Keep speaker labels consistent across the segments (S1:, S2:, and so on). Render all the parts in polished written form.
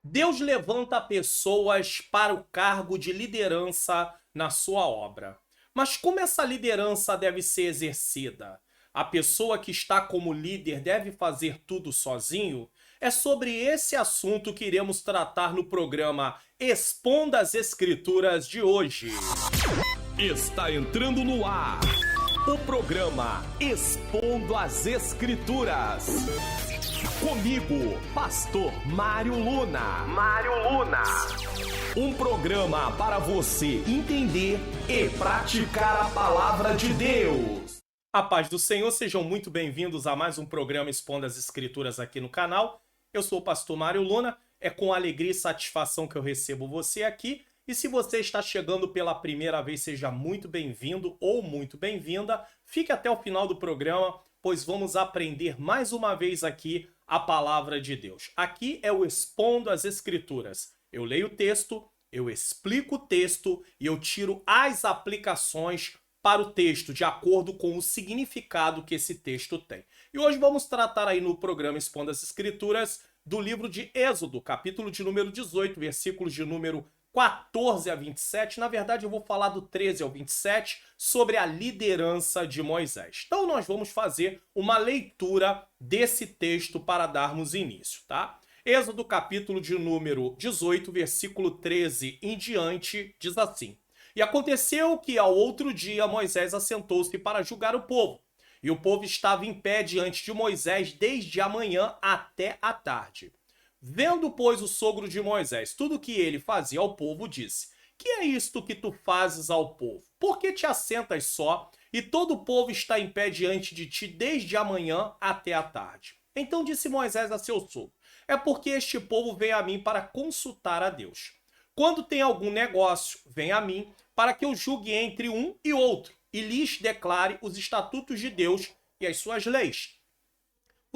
S1: Deus levanta pessoas para o cargo de liderança na sua obra. Mas como essa liderança deve ser exercida? A pessoa que está como líder deve fazer tudo sozinho? É sobre esse assunto que iremos tratar no programa Expondo as Escrituras de hoje.
S2: Está entrando no ar o programa Expondo as Escrituras. Comigo, Pastor Mário Luna. Um programa para você entender e praticar a palavra de Deus.
S1: A paz do Senhor, sejam muito bem-vindos a mais um programa Expondo as Escrituras aqui no canal. Eu sou o Pastor Mário Luna, é com alegria e satisfação que eu recebo você aqui. E se você está chegando pela primeira vez, seja muito bem-vindo ou muito bem-vinda. Fique até o final do programa, pois vamos aprender mais uma vez aqui a palavra de Deus. Aqui é o Expondo as Escrituras. Eu leio o texto, eu explico o texto e eu tiro as aplicações para o texto, de acordo com o significado que esse texto tem. E hoje vamos tratar aí no programa Expondo as Escrituras do livro de Êxodo, capítulo de número 18, versículos de número 14 a 27. Na verdade, eu vou falar do 13 ao 27 sobre a liderança de Moisés. Então, nós vamos fazer uma leitura desse texto para darmos início, tá? Êxodo, capítulo de número 18, versículo 13 em diante, diz assim: E aconteceu que ao outro dia Moisés assentou-se para julgar o povo. E o povo estava em pé diante de Moisés desde a manhã até a tarde. Vendo, pois, o sogro de Moisés tudo o que ele fazia ao povo, disse: Que é isto que tu fazes ao povo? Por que te assentas só, e todo o povo está em pé diante de ti desde a manhã até a tarde? Então disse Moisés a seu sogro: É porque este povo vem a mim para consultar a Deus. Quando tem algum negócio, vem a mim para que eu julgue entre um e outro, e lhes declare os estatutos de Deus e as suas leis.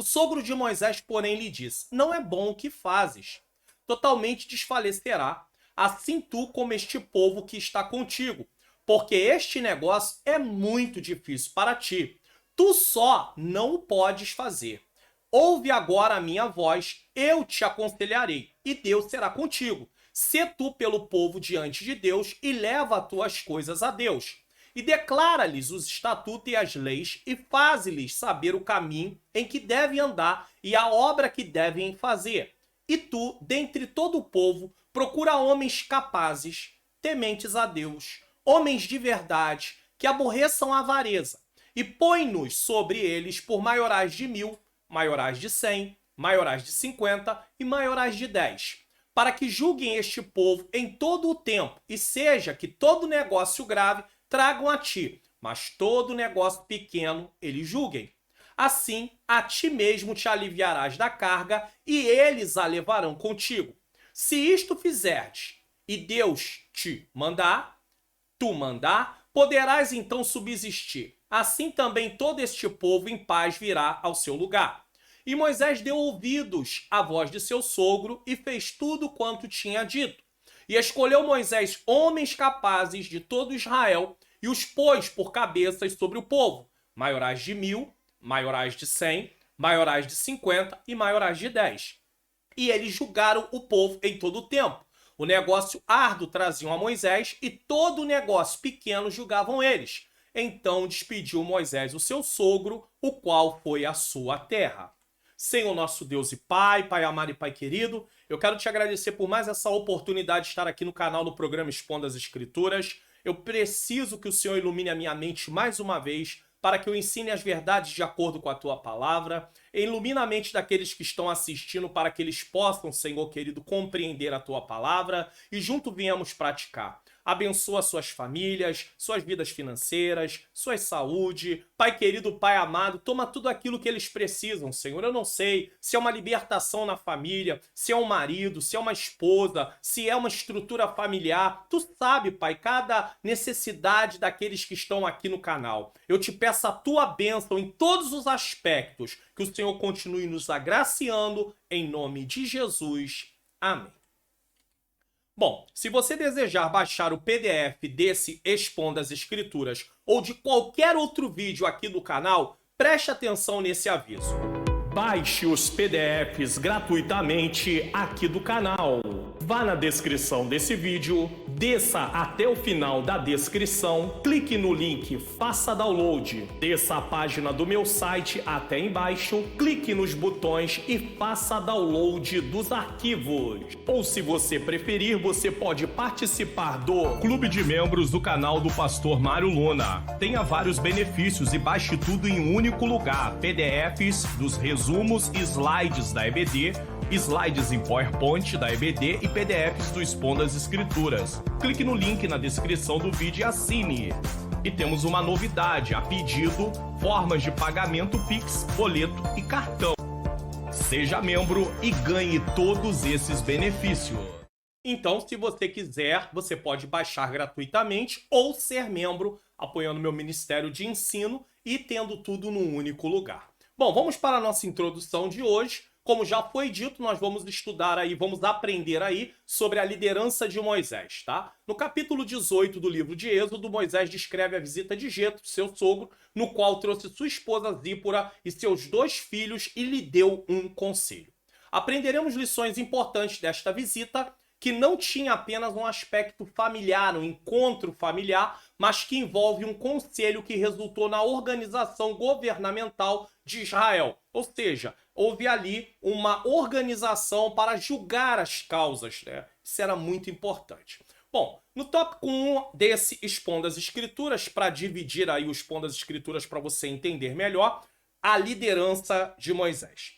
S1: O sogro de Moisés, porém, lhe disse: Não é bom o que fazes. Totalmente desfalecerá, assim tu como este povo que está contigo, porque este negócio é muito difícil para ti. Tu só não o podes fazer. Ouve agora a minha voz, eu te aconselharei, e Deus será contigo. Sê tu pelo povo diante de Deus e leva as tuas coisas a Deus. E declara-lhes os estatutos e as leis e faze-lhes saber o caminho em que devem andar e a obra que devem fazer. E tu, dentre todo o povo, procura homens capazes, tementes a Deus, homens de verdade, que aborreçam a avareza, e põe-nos sobre eles por maiorais de 1000, maiorais de 100, maiorais de 50 e maiorais de 10, para que julguem este povo em todo o tempo, e seja que todo negócio grave tragam a ti, mas todo negócio pequeno eles julguem. Assim, a ti mesmo te aliviarás da carga, e eles a levarão contigo. Se isto fizerdes, e Deus te mandar, tu mandar, poderás então subsistir. Assim também todo este povo em paz virá ao seu lugar. E Moisés deu ouvidos à voz de seu sogro e fez tudo quanto tinha dito. E escolheu Moisés homens capazes de todo Israel e os pôs por cabeças sobre o povo, maiorais de 1000, maiorais de 100, maiorais de 50 e maiorais de 10. E eles julgaram o povo em todo o tempo. O negócio árduo traziam a Moisés e todo o negócio pequeno julgavam eles. Então despediu Moisés o seu sogro, o qual foi à sua terra. Senhor nosso Deus e Pai, Pai amado e Pai querido, eu quero te agradecer por mais essa oportunidade de estar aqui no canal do programa Expondo as Escrituras. Eu preciso que o Senhor ilumine a minha mente mais uma vez, para que eu ensine as verdades de acordo com a Tua Palavra. Ilumina a mente daqueles que estão assistindo, para que eles possam, Senhor querido, compreender a Tua Palavra e junto venhamos praticar. Abençoa suas famílias, suas vidas financeiras, sua saúde. Pai querido, Pai amado, toma tudo aquilo que eles precisam, Senhor. Eu não sei se é uma libertação na família, se é um marido, se é uma esposa, se é uma estrutura familiar. Tu sabe, Pai, cada necessidade daqueles que estão aqui no canal. Eu te peço a tua bênção em todos os aspectos. Que o Senhor continue nos agraciando, em nome de Jesus. Amém. Bom, se você desejar baixar o PDF desse Expondo as Escrituras ou de qualquer outro vídeo aqui do canal, preste atenção nesse aviso. Baixe os PDFs gratuitamente aqui do canal. Vá na descrição desse vídeo, desça até o final da descrição, clique no link Faça Download, desça a página do meu site até embaixo, clique nos botões e faça download dos arquivos. Ou se você preferir, você pode participar do Clube de Membros do canal do Pastor Mário Luna. Tenha vários benefícios e baixe tudo em um único lugar, PDFs dos resumos e slides da EBD, slides em PowerPoint da EBD e PDFs do Expondo as Escrituras. Clique no link na descrição do vídeo e assine. E temos uma novidade, a pedido, formas de pagamento Pix, boleto e cartão. Seja membro e ganhe todos esses benefícios. Então, se você quiser, você pode baixar gratuitamente ou ser membro, apoiando meu Ministério de Ensino e tendo tudo num único lugar. Bom, vamos para a nossa introdução de hoje. Como já foi dito, nós vamos estudar aí, vamos aprender aí sobre a liderança de Moisés, tá? No capítulo 18 do livro de Êxodo, Moisés descreve a visita de Jetro, seu sogro, no qual trouxe sua esposa Zípora e seus 2 filhos e lhe deu um conselho. Aprenderemos lições importantes desta visita, que não tinha apenas um aspecto familiar, um encontro familiar, mas que envolve um conselho que resultou na organização governamental de Israel. Ou seja, houve ali uma organização para julgar as causas, né? Isso era muito importante. Bom, no tópico 1 desse Expondo as Escrituras, para dividir aí o Expondo as Escrituras para você entender melhor, a liderança de Moisés.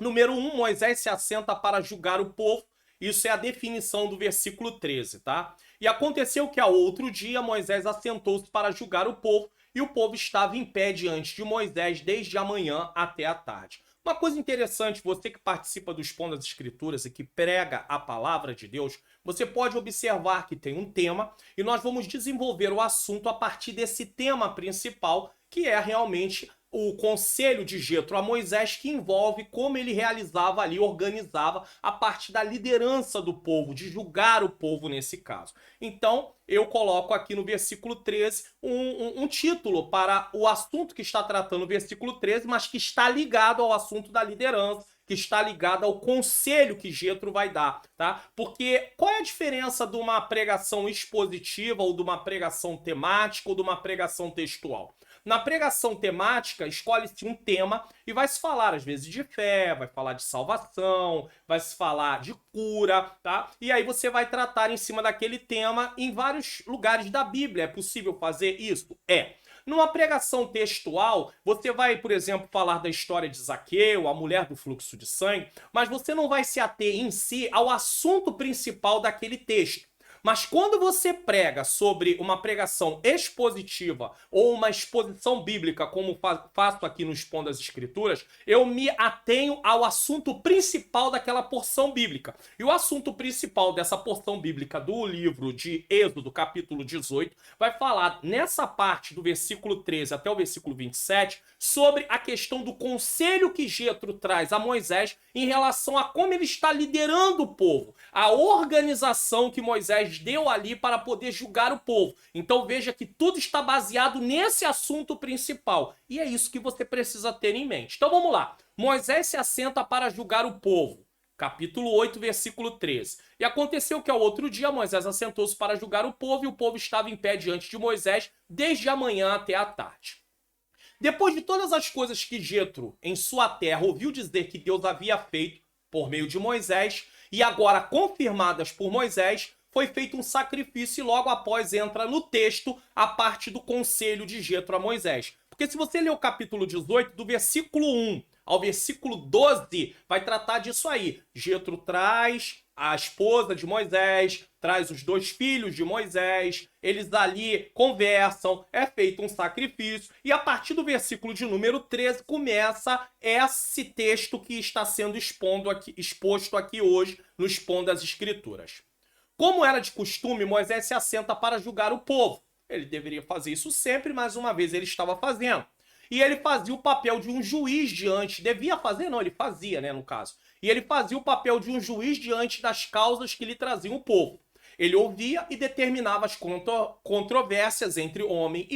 S1: Número 1, Moisés se assenta para julgar o povo. Isso é a definição do versículo 13, tá? E aconteceu que ao outro dia Moisés assentou-se para julgar o povo, e o povo estava em pé diante de Moisés desde a manhã até a tarde. Uma coisa interessante, você que participa do Expondo as Escrituras e que prega a palavra de Deus, você pode observar que tem um tema e nós vamos desenvolver o assunto a partir desse tema principal, que é realmente o conselho de Jetro a Moisés, que envolve como ele realizava ali, organizava a parte da liderança do povo, de julgar o povo nesse caso. Então, eu coloco aqui no versículo 13 um título para o assunto que está tratando o versículo 13, mas que está ligado ao assunto da liderança, que está ligado ao conselho que Jetro vai dar, tá? Porque qual é a diferença de uma pregação expositiva ou de uma pregação temática ou de uma pregação textual? Na pregação temática, escolhe-se um tema e vai se falar, às vezes, de fé, vai falar de salvação, vai se falar de cura, tá? E aí você vai tratar em cima daquele tema em vários lugares da Bíblia. É possível fazer isso? É. Numa pregação textual, você vai, por exemplo, falar da história de Zaqueu, a mulher do fluxo de sangue, mas você não vai se ater em si ao assunto principal daquele texto. Mas quando você prega sobre uma pregação expositiva ou uma exposição bíblica, como faço aqui no Expondo as Escrituras, eu me atenho ao assunto principal daquela porção bíblica. E o assunto principal dessa porção bíblica do livro de Êxodo, capítulo 18, vai falar nessa parte do versículo 13 até o versículo 27 sobre a questão do conselho que Jetro traz a Moisés em relação a como ele está liderando o povo, a organização que Moisés deu ali para poder julgar o povo. Então veja que tudo está baseado nesse assunto principal. E é isso que você precisa ter em mente. Então vamos lá. Moisés se assenta para julgar o povo. Capítulo 8, versículo 13. E aconteceu que ao outro dia Moisés assentou-se para julgar o povo, e o povo estava em pé diante de Moisés desde a manhã até a tarde. Depois de todas as coisas que Jetro, em sua terra, ouviu dizer que Deus havia feito por meio de Moisés, e agora confirmadas por Moisés, foi feito um sacrifício, e logo após entra no texto a parte do conselho de Jetro a Moisés. Porque se você ler o capítulo 18, do versículo 1 ao versículo 12, vai tratar disso aí. Jetro traz a esposa de Moisés, traz os 2 filhos de Moisés, eles ali conversam, é feito um sacrifício, e a partir do versículo de número 13 começa esse texto que está sendo exposto aqui hoje no Expondo as Escrituras. Como era de costume, Moisés se assenta para julgar o povo. Ele deveria fazer isso sempre, mas uma vez ele estava fazendo. E ele fazia o papel de um juiz diante... Devia fazer? Não, ele fazia, né, no caso. E ele fazia o papel de um juiz diante das causas que lhe traziam o povo. Ele ouvia e determinava as controvérsias entre homem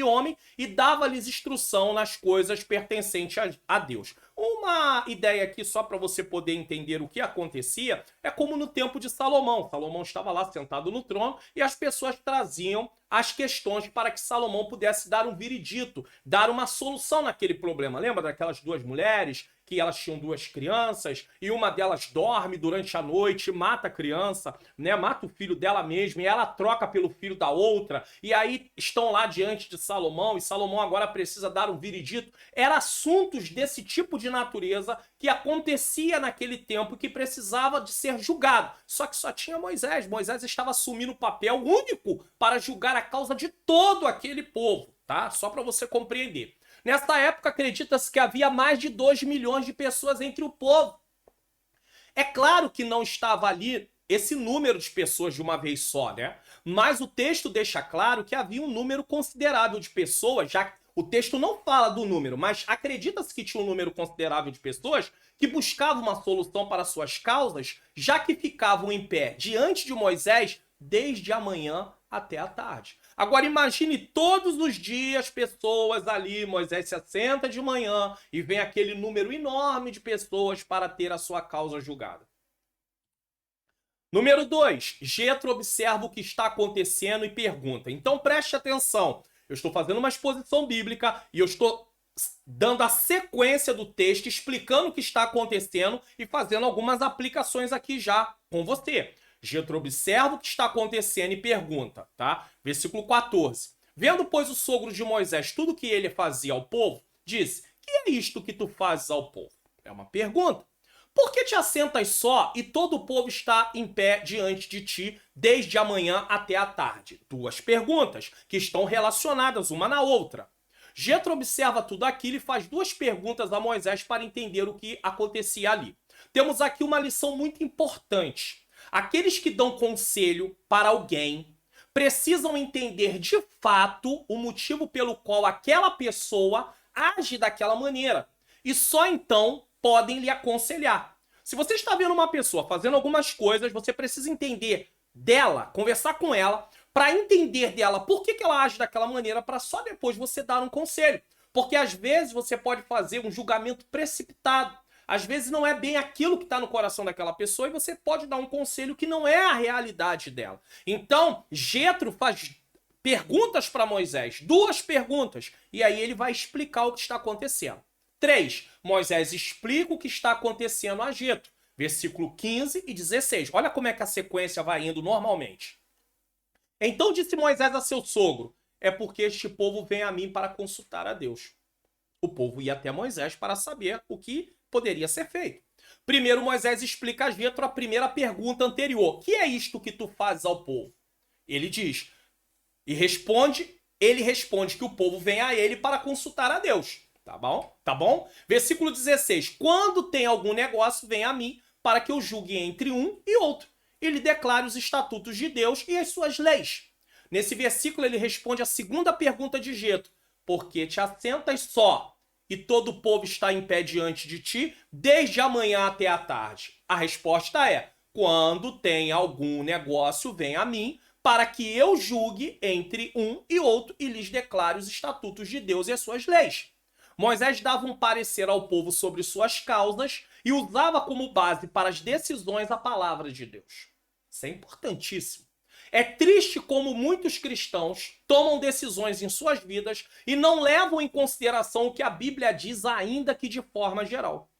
S1: e dava-lhes instrução nas coisas pertencentes a Deus. Uma ideia aqui, só para você poder entender o que acontecia, é como no tempo de Salomão. Salomão estava lá sentado no trono e as pessoas traziam as questões para que Salomão pudesse dar um veredito, dar uma solução naquele problema. Lembra daquelas duas mulheres que elas tinham duas crianças e uma delas dorme durante a noite, mata a criança, né? Mata o filho dela mesma e ela troca pelo filho da outra. E aí estão lá diante de Salomão e Salomão agora precisa dar um veredito. Eram assuntos desse tipo de natureza que acontecia naquele tempo que precisava de ser julgado. Só que só tinha Moisés. Moisés estava assumindo o papel único para julgar a causa de todo aquele povo, tá? Só para você compreender. Nessa época, acredita-se que havia mais de 2 milhões de pessoas entre o povo. É claro que não estava ali esse número de pessoas de uma vez só, né? Mas o texto deixa claro que havia um número considerável de pessoas, já que o texto não fala do número, mas acredita-se que tinha um número considerável de pessoas que buscavam uma solução para suas causas, já que ficavam em pé diante de Moisés desde a manhã até a tarde. Agora imagine todos os dias pessoas ali, Moisés se assenta de manhã e vem aquele número enorme de pessoas para ter a sua causa julgada. Número 2, Jetro observa o que está acontecendo e pergunta. Então preste atenção, eu estou fazendo uma exposição bíblica e eu estou dando a sequência do texto, explicando o que está acontecendo e fazendo algumas aplicações aqui já com você. Jetro observa o que está acontecendo e pergunta, tá? Versículo 14. Vendo, pois, o sogro de Moisés tudo o que ele fazia ao povo, disse, que é isto que tu fazes ao povo? É uma pergunta. Por que te assentas só e todo o povo está em pé diante de ti desde a manhã até a tarde? Duas perguntas que estão relacionadas uma na outra. Jetro observa tudo aquilo e faz duas perguntas a Moisés para entender o que acontecia ali. Temos aqui uma lição muito importante. Aqueles que dão conselho para alguém precisam entender de fato o motivo pelo qual aquela pessoa age daquela maneira. E só então podem lhe aconselhar. Se você está vendo uma pessoa fazendo algumas coisas, você precisa entender dela, conversar com ela, para entender dela por que ela age daquela maneira, para só depois você dar um conselho. Porque às vezes você pode fazer um julgamento precipitado. Às vezes não é bem aquilo que está no coração daquela pessoa e você pode dar um conselho que não é a realidade dela. Então, Jetro faz perguntas para Moisés, duas perguntas, e aí ele vai explicar o que está acontecendo. 3. Moisés explica o que está acontecendo a Jetro. Versículo 15 e 16. Olha como é que a sequência vai indo normalmente. Então disse Moisés a seu sogro, é porque este povo vem a mim para consultar a Deus. O povo ia até Moisés para saber o que poderia ser feito. Primeiro Moisés explica a Jetro a primeira pergunta anterior. Que é isto que tu fazes ao povo? Ele diz, ele responde que o povo vem a ele para consultar a Deus. Tá bom? Tá bom? Versículo 16. Quando tem algum negócio, vem a mim para que eu julgue entre um e outro. Ele declara os estatutos de Deus e as suas leis. Nesse versículo ele responde a segunda pergunta de Jetro. Por que te assentas só e todo o povo está em pé diante de ti desde a manhã até a tarde? A resposta é, quando tem algum negócio, vem a mim para que eu julgue entre um e outro e lhes declare os estatutos de Deus e as suas leis. Moisés dava um parecer ao povo sobre suas causas e usava como base para as decisões a palavra de Deus. Isso é importantíssimo. É triste como muitos cristãos tomam decisões em suas vidas e não levam em consideração o que a Bíblia diz, ainda que de forma geral.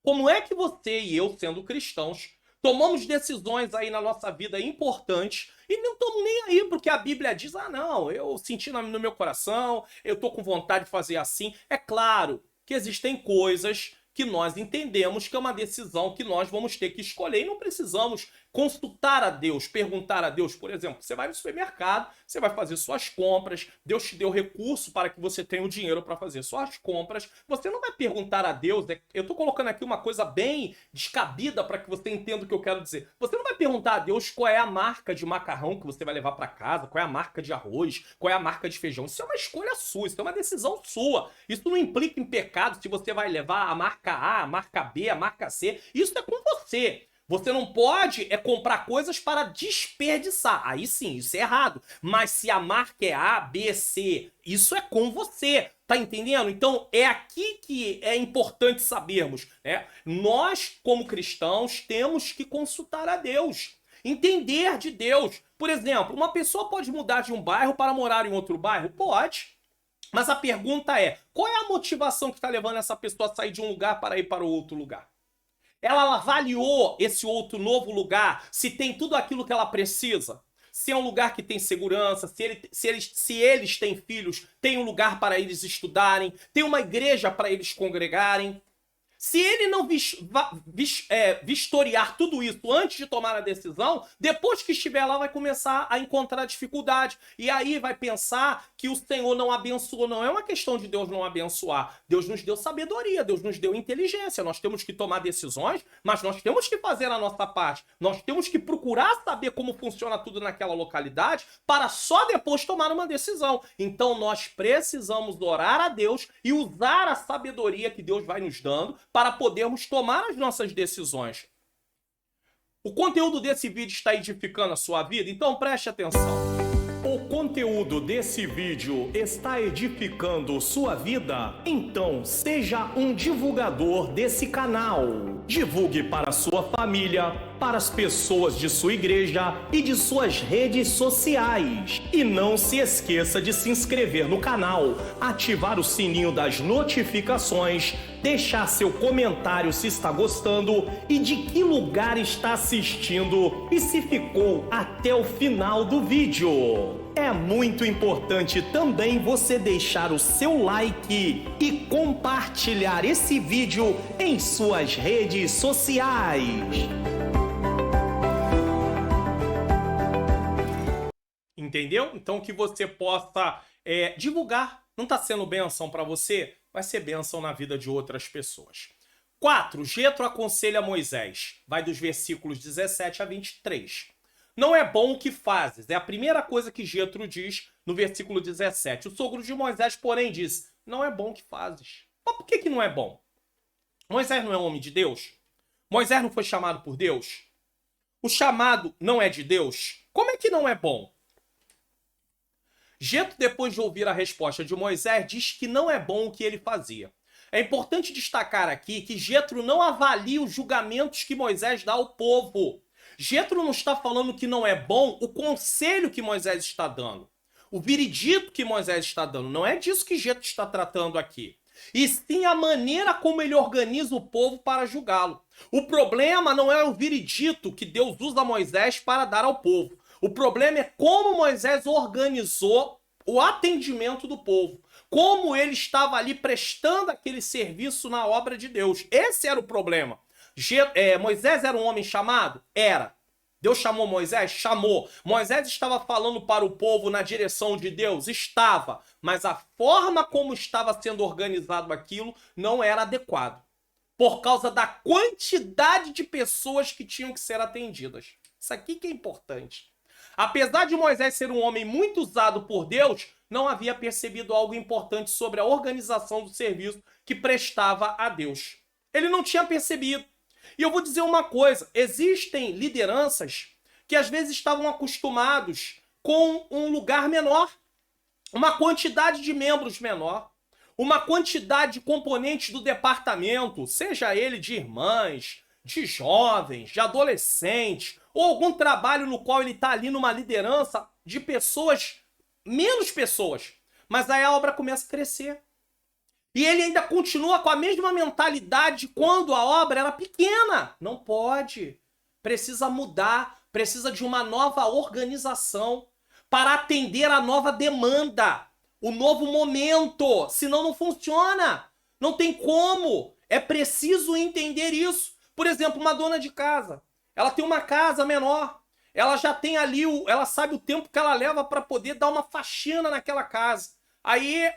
S1: Como é que você e eu, sendo cristãos, tomamos decisões aí na nossa vida importantes e não estamos nem aí porque a Bíblia diz, ah não, eu senti no meu coração, eu estou com vontade de fazer assim. É claro que existem coisas que nós entendemos que é uma decisão que nós vamos ter que escolher e não precisamos consultar a Deus, perguntar a Deus. Por exemplo, você vai no supermercado, você vai fazer suas compras, Deus te deu recurso para que você tenha o dinheiro para fazer suas compras, você não vai perguntar a Deus, eu estou colocando aqui uma coisa bem descabida para que você entenda o que eu quero dizer, você não vai perguntar a Deus qual é a marca de macarrão que você vai levar para casa, qual é a marca de arroz, qual é a marca de feijão, isso é uma escolha sua, isso é uma decisão sua, isso não implica em pecado se você vai levar a marca A, a marca B, a marca C, isso é com você. Você não pode comprar coisas para desperdiçar. Aí sim, isso é errado. Mas se a marca é A, B, C, isso é com você. Tá entendendo? Então é aqui que é importante sabermos, né? Nós, como cristãos, temos que consultar a Deus. Entender de Deus. Por exemplo, uma pessoa pode mudar de um bairro para morar em outro bairro? Pode. Mas a pergunta é, qual é a motivação que está levando essa pessoa a sair de um lugar para ir para o outro lugar? Ela avaliou esse outro novo lugar, se tem tudo aquilo que ela precisa? Se é um lugar que tem segurança, se eles têm filhos, tem um lugar para eles estudarem, tem uma igreja para eles congregarem. Se ele não vistoriar tudo isso antes de tomar a decisão, depois que estiver lá vai começar a encontrar dificuldade. E aí vai pensar que o Senhor não abençoou. Não é uma questão de Deus não abençoar. Deus nos deu sabedoria, Deus nos deu inteligência. Nós temos que tomar decisões, mas nós temos que fazer a nossa parte. Nós temos que procurar saber como funciona tudo naquela localidade para só depois tomar uma decisão. Então nós precisamos orar a Deus e usar a sabedoria que Deus vai nos dando para podermos tomar as nossas decisões. O conteúdo desse vídeo está edificando a sua vida? Então preste atenção.
S2: O conteúdo desse vídeo está edificando sua vida? Então seja um divulgador desse canal. Divulgue para sua família, para as pessoas de sua igreja e de suas redes sociais. E não se esqueça de se inscrever no canal, ativar o sininho das notificações, deixar seu comentário se está gostando e de que lugar está assistindo e se ficou até o final do vídeo. É muito importante também você deixar o seu like e compartilhar esse vídeo em suas redes sociais.
S1: Entendeu? Então que você possa divulgar. Não está sendo bênção para você? Vai ser bênção na vida de outras pessoas. 4. Jetro aconselha Moisés. Vai dos versículos 17 a 23. Não é bom o que fazes. É a primeira coisa que Jetro diz no versículo 17. O sogro de Moisés, porém, diz, não é bom o que fazes. Mas por que não é bom? Moisés não é homem de Deus? Moisés não foi chamado por Deus? O chamado não é de Deus? Como é que não é bom? Jetro, depois de ouvir a resposta de Moisés, diz que não é bom o que ele fazia. É importante destacar aqui que Jetro não avalia os julgamentos que Moisés dá ao povo. Jetro não está falando que não é bom o conselho que Moisés está dando. O veredito que Moisés está dando. Não é disso que Jetro está tratando aqui. E sim a maneira como ele organiza o povo para julgá-lo. O problema não é o veredito que Deus usa Moisés para dar ao povo. O problema é como Moisés organizou o atendimento do povo. Como ele estava ali prestando aquele serviço na obra de Deus. Esse era o problema. Moisés era um homem chamado? Era. Deus chamou Moisés? Chamou. Moisés estava falando para o povo na direção de Deus? Estava. Mas a forma como estava sendo organizado aquilo não era adequado. Por causa da quantidade de pessoas que tinham que ser atendidas. Isso aqui que é importante. Apesar de Moisés ser um homem muito usado por Deus, não havia percebido algo importante sobre a organização do serviço que prestava a Deus. Ele não tinha percebido. E eu vou dizer uma coisa, existem lideranças que às vezes estavam acostumados com um lugar menor, uma quantidade de membros menor, uma quantidade de componentes do departamento, seja ele de irmãs, de jovens, de adolescentes, ou algum trabalho no qual ele está ali numa liderança de pessoas, menos pessoas. Mas aí a obra começa a crescer. E ele ainda continua com a mesma mentalidade quando a obra era pequena. Não pode. Precisa mudar, precisa de uma nova organização para atender a nova demanda, o novo momento. Senão não funciona. Não tem como. É preciso entender isso. Por exemplo, uma dona de casa. Ela tem uma casa menor. Ela já tem ali, ela sabe o tempo que ela leva para poder dar uma faxina naquela casa. Aí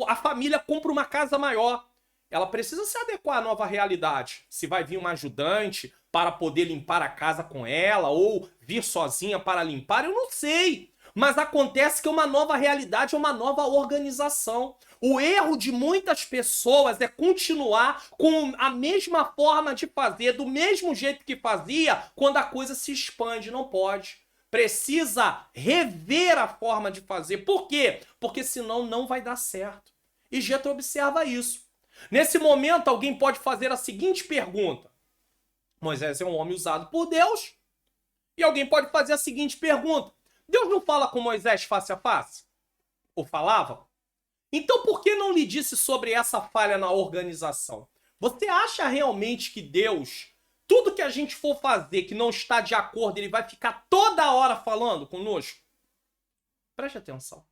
S1: a família compra uma casa maior. Ela precisa se adequar à nova realidade. Se vai vir uma ajudante para poder limpar a casa com ela ou vir sozinha para limpar, eu não sei. Mas acontece que é uma nova realidade, é uma nova organização. O erro de muitas pessoas é continuar com a mesma forma de fazer, do mesmo jeito que fazia, quando a coisa se expande. Não pode. Precisa rever a forma de fazer. Por quê? Porque senão não vai dar certo. E Jetro observa isso. Nesse momento, alguém pode fazer a seguinte pergunta. Moisés é um homem usado por Deus. E alguém pode fazer a seguinte pergunta. Deus não fala com Moisés face a face? Ou falava? Então por que não lhe disse sobre essa falha na organização? Você acha realmente que Deus, tudo que a gente for fazer que não está de acordo, ele vai ficar toda hora falando conosco? Preste atenção.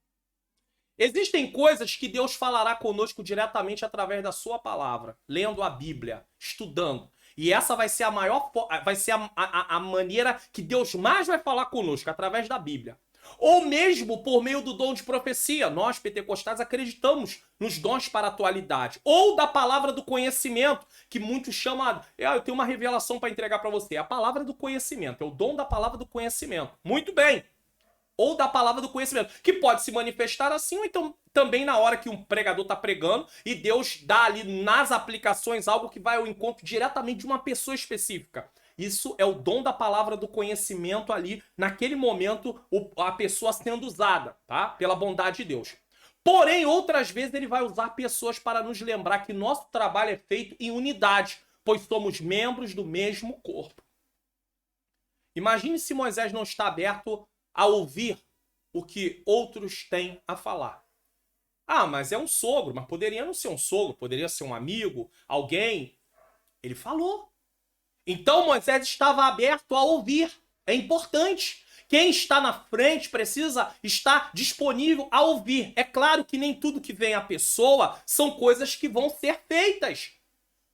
S1: Existem coisas que Deus falará conosco diretamente através da sua palavra, lendo a Bíblia, estudando. E essa vai ser a maior, vai ser a maneira que Deus mais vai falar conosco, através da Bíblia. Ou mesmo por meio do dom de profecia. Nós, pentecostais, acreditamos nos dons para a atualidade. Ou da palavra do conhecimento, que muitos chamam... Eu tenho uma revelação para entregar para você. A palavra do conhecimento, é o dom da palavra do conhecimento. Muito bem. Ou da palavra do conhecimento, que pode se manifestar assim, ou então também na hora que um pregador está pregando e Deus dá ali nas aplicações algo que vai ao encontro diretamente de uma pessoa específica. Isso é o dom da palavra do conhecimento ali, naquele momento, a pessoa sendo usada, tá? Pela bondade de Deus. Porém, outras vezes ele vai usar pessoas para nos lembrar que nosso trabalho é feito em unidade, pois somos membros do mesmo corpo. Imagine se Moisés não está aberto a ouvir o que outros têm a falar. Ah, mas é um sogro, mas poderia não ser um sogro, poderia ser um amigo, alguém. Ele falou. Então Moisés estava aberto a ouvir. É importante. Quem está na frente precisa estar disponível a ouvir. É claro que nem tudo que vem à pessoa são coisas que vão ser feitas.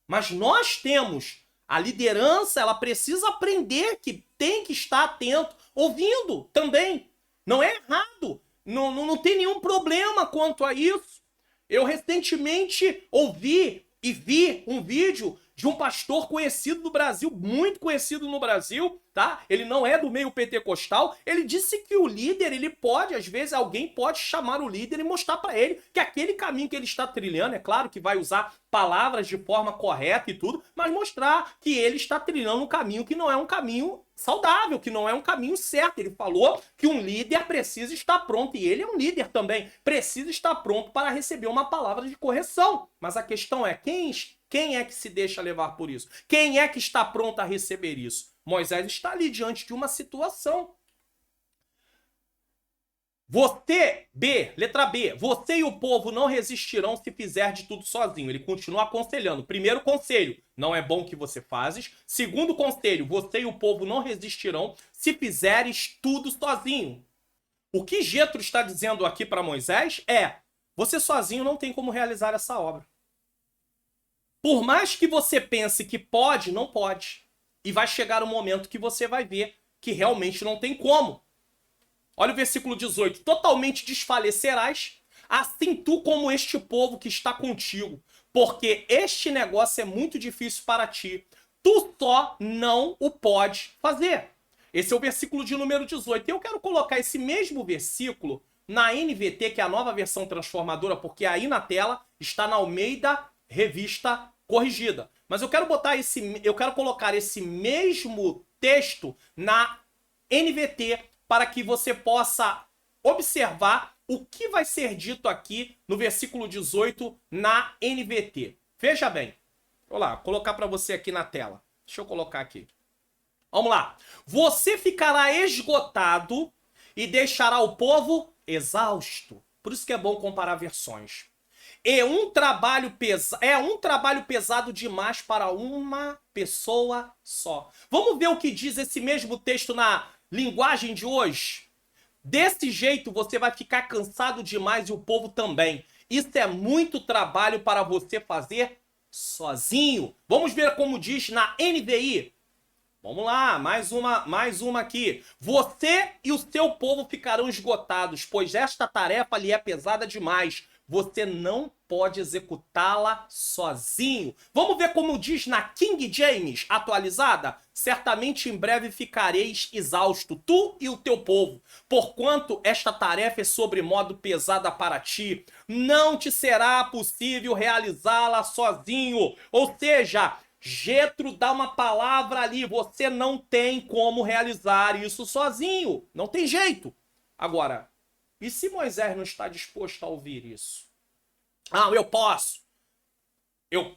S1: Mas nós temos a liderança, ela precisa aprender que tem que estar atento, ouvindo também. Não é errado. Não tem nenhum problema quanto a isso. Eu recentemente ouvi e vi um vídeo de um pastor conhecido no Brasil, muito conhecido no Brasil, tá? Ele não é do meio pentecostal. Ele disse que o líder, ele pode, às vezes, alguém pode chamar o líder e mostrar para ele que aquele caminho que ele está trilhando, é claro que vai usar palavras de forma correta e tudo, mas mostrar que ele está trilhando um caminho que não é um caminho saudável, que não é um caminho certo. Ele falou que um líder precisa estar pronto, e ele é um líder também, precisa estar pronto para receber uma palavra de correção. Mas a questão é, quem é que se deixa levar por isso? Quem é que está pronto a receber isso? Moisés está ali diante de uma situação. Letra B, você e o povo não resistirão se fizer de tudo sozinho. Ele continua aconselhando. Primeiro conselho, não é bom que você fazes. Segundo conselho, você e o povo não resistirão se fizeres tudo sozinho. O que Jetro está dizendo aqui para Moisés é, você sozinho não tem como realizar essa obra. Por mais que você pense que pode, não pode. E vai chegar um momento que você vai ver que realmente não tem como. Olha o versículo 18. Totalmente desfalecerás, assim tu como este povo que está contigo. Porque este negócio é muito difícil para ti. Tu só não o pode fazer. Esse é o versículo de número 18. Eu quero colocar esse mesmo versículo na NVT, que é a nova versão transformadora, porque aí na tela está na Almeida Revista Corrigida. Mas eu quero colocar esse mesmo texto na NVT para que você possa observar o que vai ser dito aqui no versículo 18 na NVT. Veja bem. Vou lá, colocar para você aqui na tela. Deixa eu colocar aqui. Vamos lá. Você ficará esgotado e deixará o povo exausto. Por isso que é bom comparar versões. É um trabalho pesado demais para uma pessoa só. Vamos ver o que diz esse mesmo texto na linguagem de hoje? Desse jeito você vai ficar cansado demais e o povo também. Isso é muito trabalho para você fazer sozinho. Vamos ver como diz na NVI. Vamos lá, mais uma aqui. Você e o seu povo ficarão esgotados, pois esta tarefa lhe é pesada demais. Você não pode executá-la sozinho. Vamos ver como diz na King James, atualizada? Certamente em breve ficareis exausto, tu e o teu povo, porquanto esta tarefa é sobremodo pesada para ti. Não te será possível realizá-la sozinho. Ou seja, Jetro dá uma palavra ali, você não tem como realizar isso sozinho. Não tem jeito. Agora, e se Moisés não está disposto a ouvir isso? Ah, eu posso.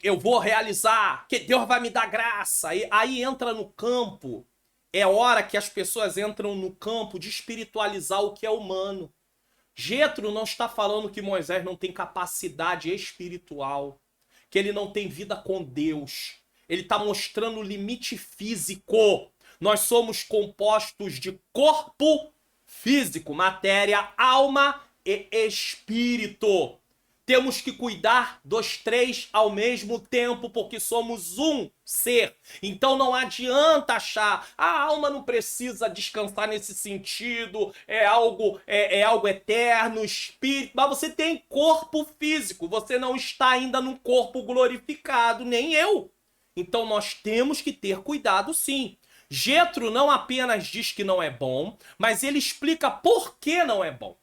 S1: Eu vou realizar, que Deus vai me dar graça. E aí entra no campo. É hora que as pessoas entram no campo de espiritualizar o que é humano. Jetro não está falando que Moisés não tem capacidade espiritual, que ele não tem vida com Deus. Ele está mostrando o limite físico. Nós somos compostos de corpo físico, matéria, alma e espírito. Temos que cuidar dos três ao mesmo tempo, porque somos um ser. Então não adianta achar, a alma não precisa descansar nesse sentido, é algo eterno, espírito, mas você tem corpo físico, você não está ainda num corpo glorificado, nem eu. Então nós temos que ter cuidado sim. Jetro não apenas diz que não é bom, mas ele explica por que não é bom.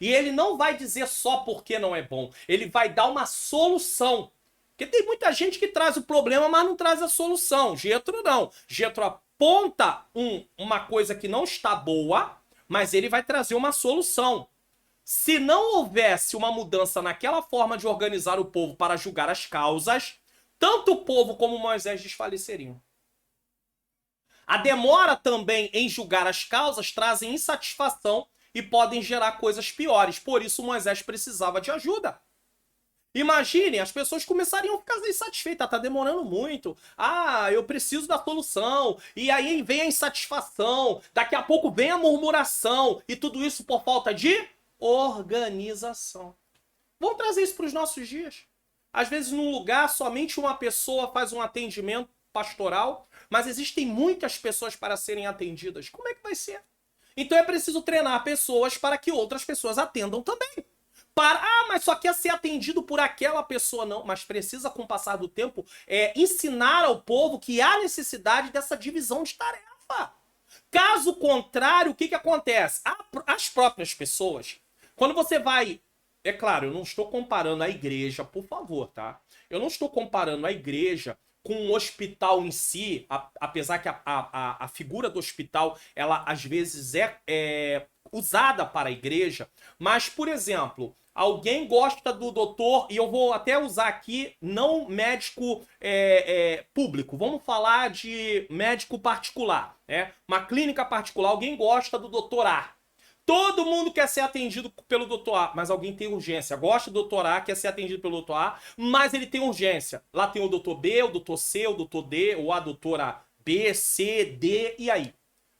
S1: E ele não vai dizer só porque não é bom, ele vai dar uma solução. Porque tem muita gente que traz o problema, mas não traz a solução. Jetro não. Jetro aponta uma coisa que não está boa, mas ele vai trazer uma solução. Se não houvesse uma mudança naquela forma de organizar o povo para julgar as causas, tanto o povo como Moisés desfaleceriam. A demora também em julgar as causas trazem insatisfação e podem gerar coisas piores. Por isso Moisés precisava de ajuda. Imaginem, as pessoas começariam a ficar insatisfeitas. Tá demorando muito. Ah, eu preciso da solução. E aí vem a insatisfação. Daqui a pouco vem a murmuração. E tudo isso por falta de organização. Vamos trazer isso para os nossos dias. Às vezes, num lugar, somente uma pessoa faz um atendimento pastoral, mas existem muitas pessoas para serem atendidas. Como é que vai ser? Então é preciso treinar pessoas para que outras pessoas atendam também. Mas só quer ser atendido por aquela pessoa, não. Mas precisa, com o passar do tempo, ensinar ao povo que há necessidade dessa divisão de tarefa. Caso contrário, o que acontece? As próprias pessoas, quando você vai... É claro, eu não estou comparando a igreja, por favor, tá? Eu não estou comparando a igreja com o hospital em si, apesar que a figura do hospital, ela às vezes é usada para a igreja, mas, por exemplo, alguém gosta do doutor, e eu vou até usar aqui, não médico público, vamos falar de médico particular, né? Uma clínica particular, alguém gosta do doutor A. Todo mundo quer ser atendido pelo doutor A, mas alguém tem urgência. Gosta do doutor A, quer ser atendido pelo doutor A, mas ele tem urgência. Lá tem o doutor B, o doutor C, o doutor D, ou a doutora B, C, D, e aí?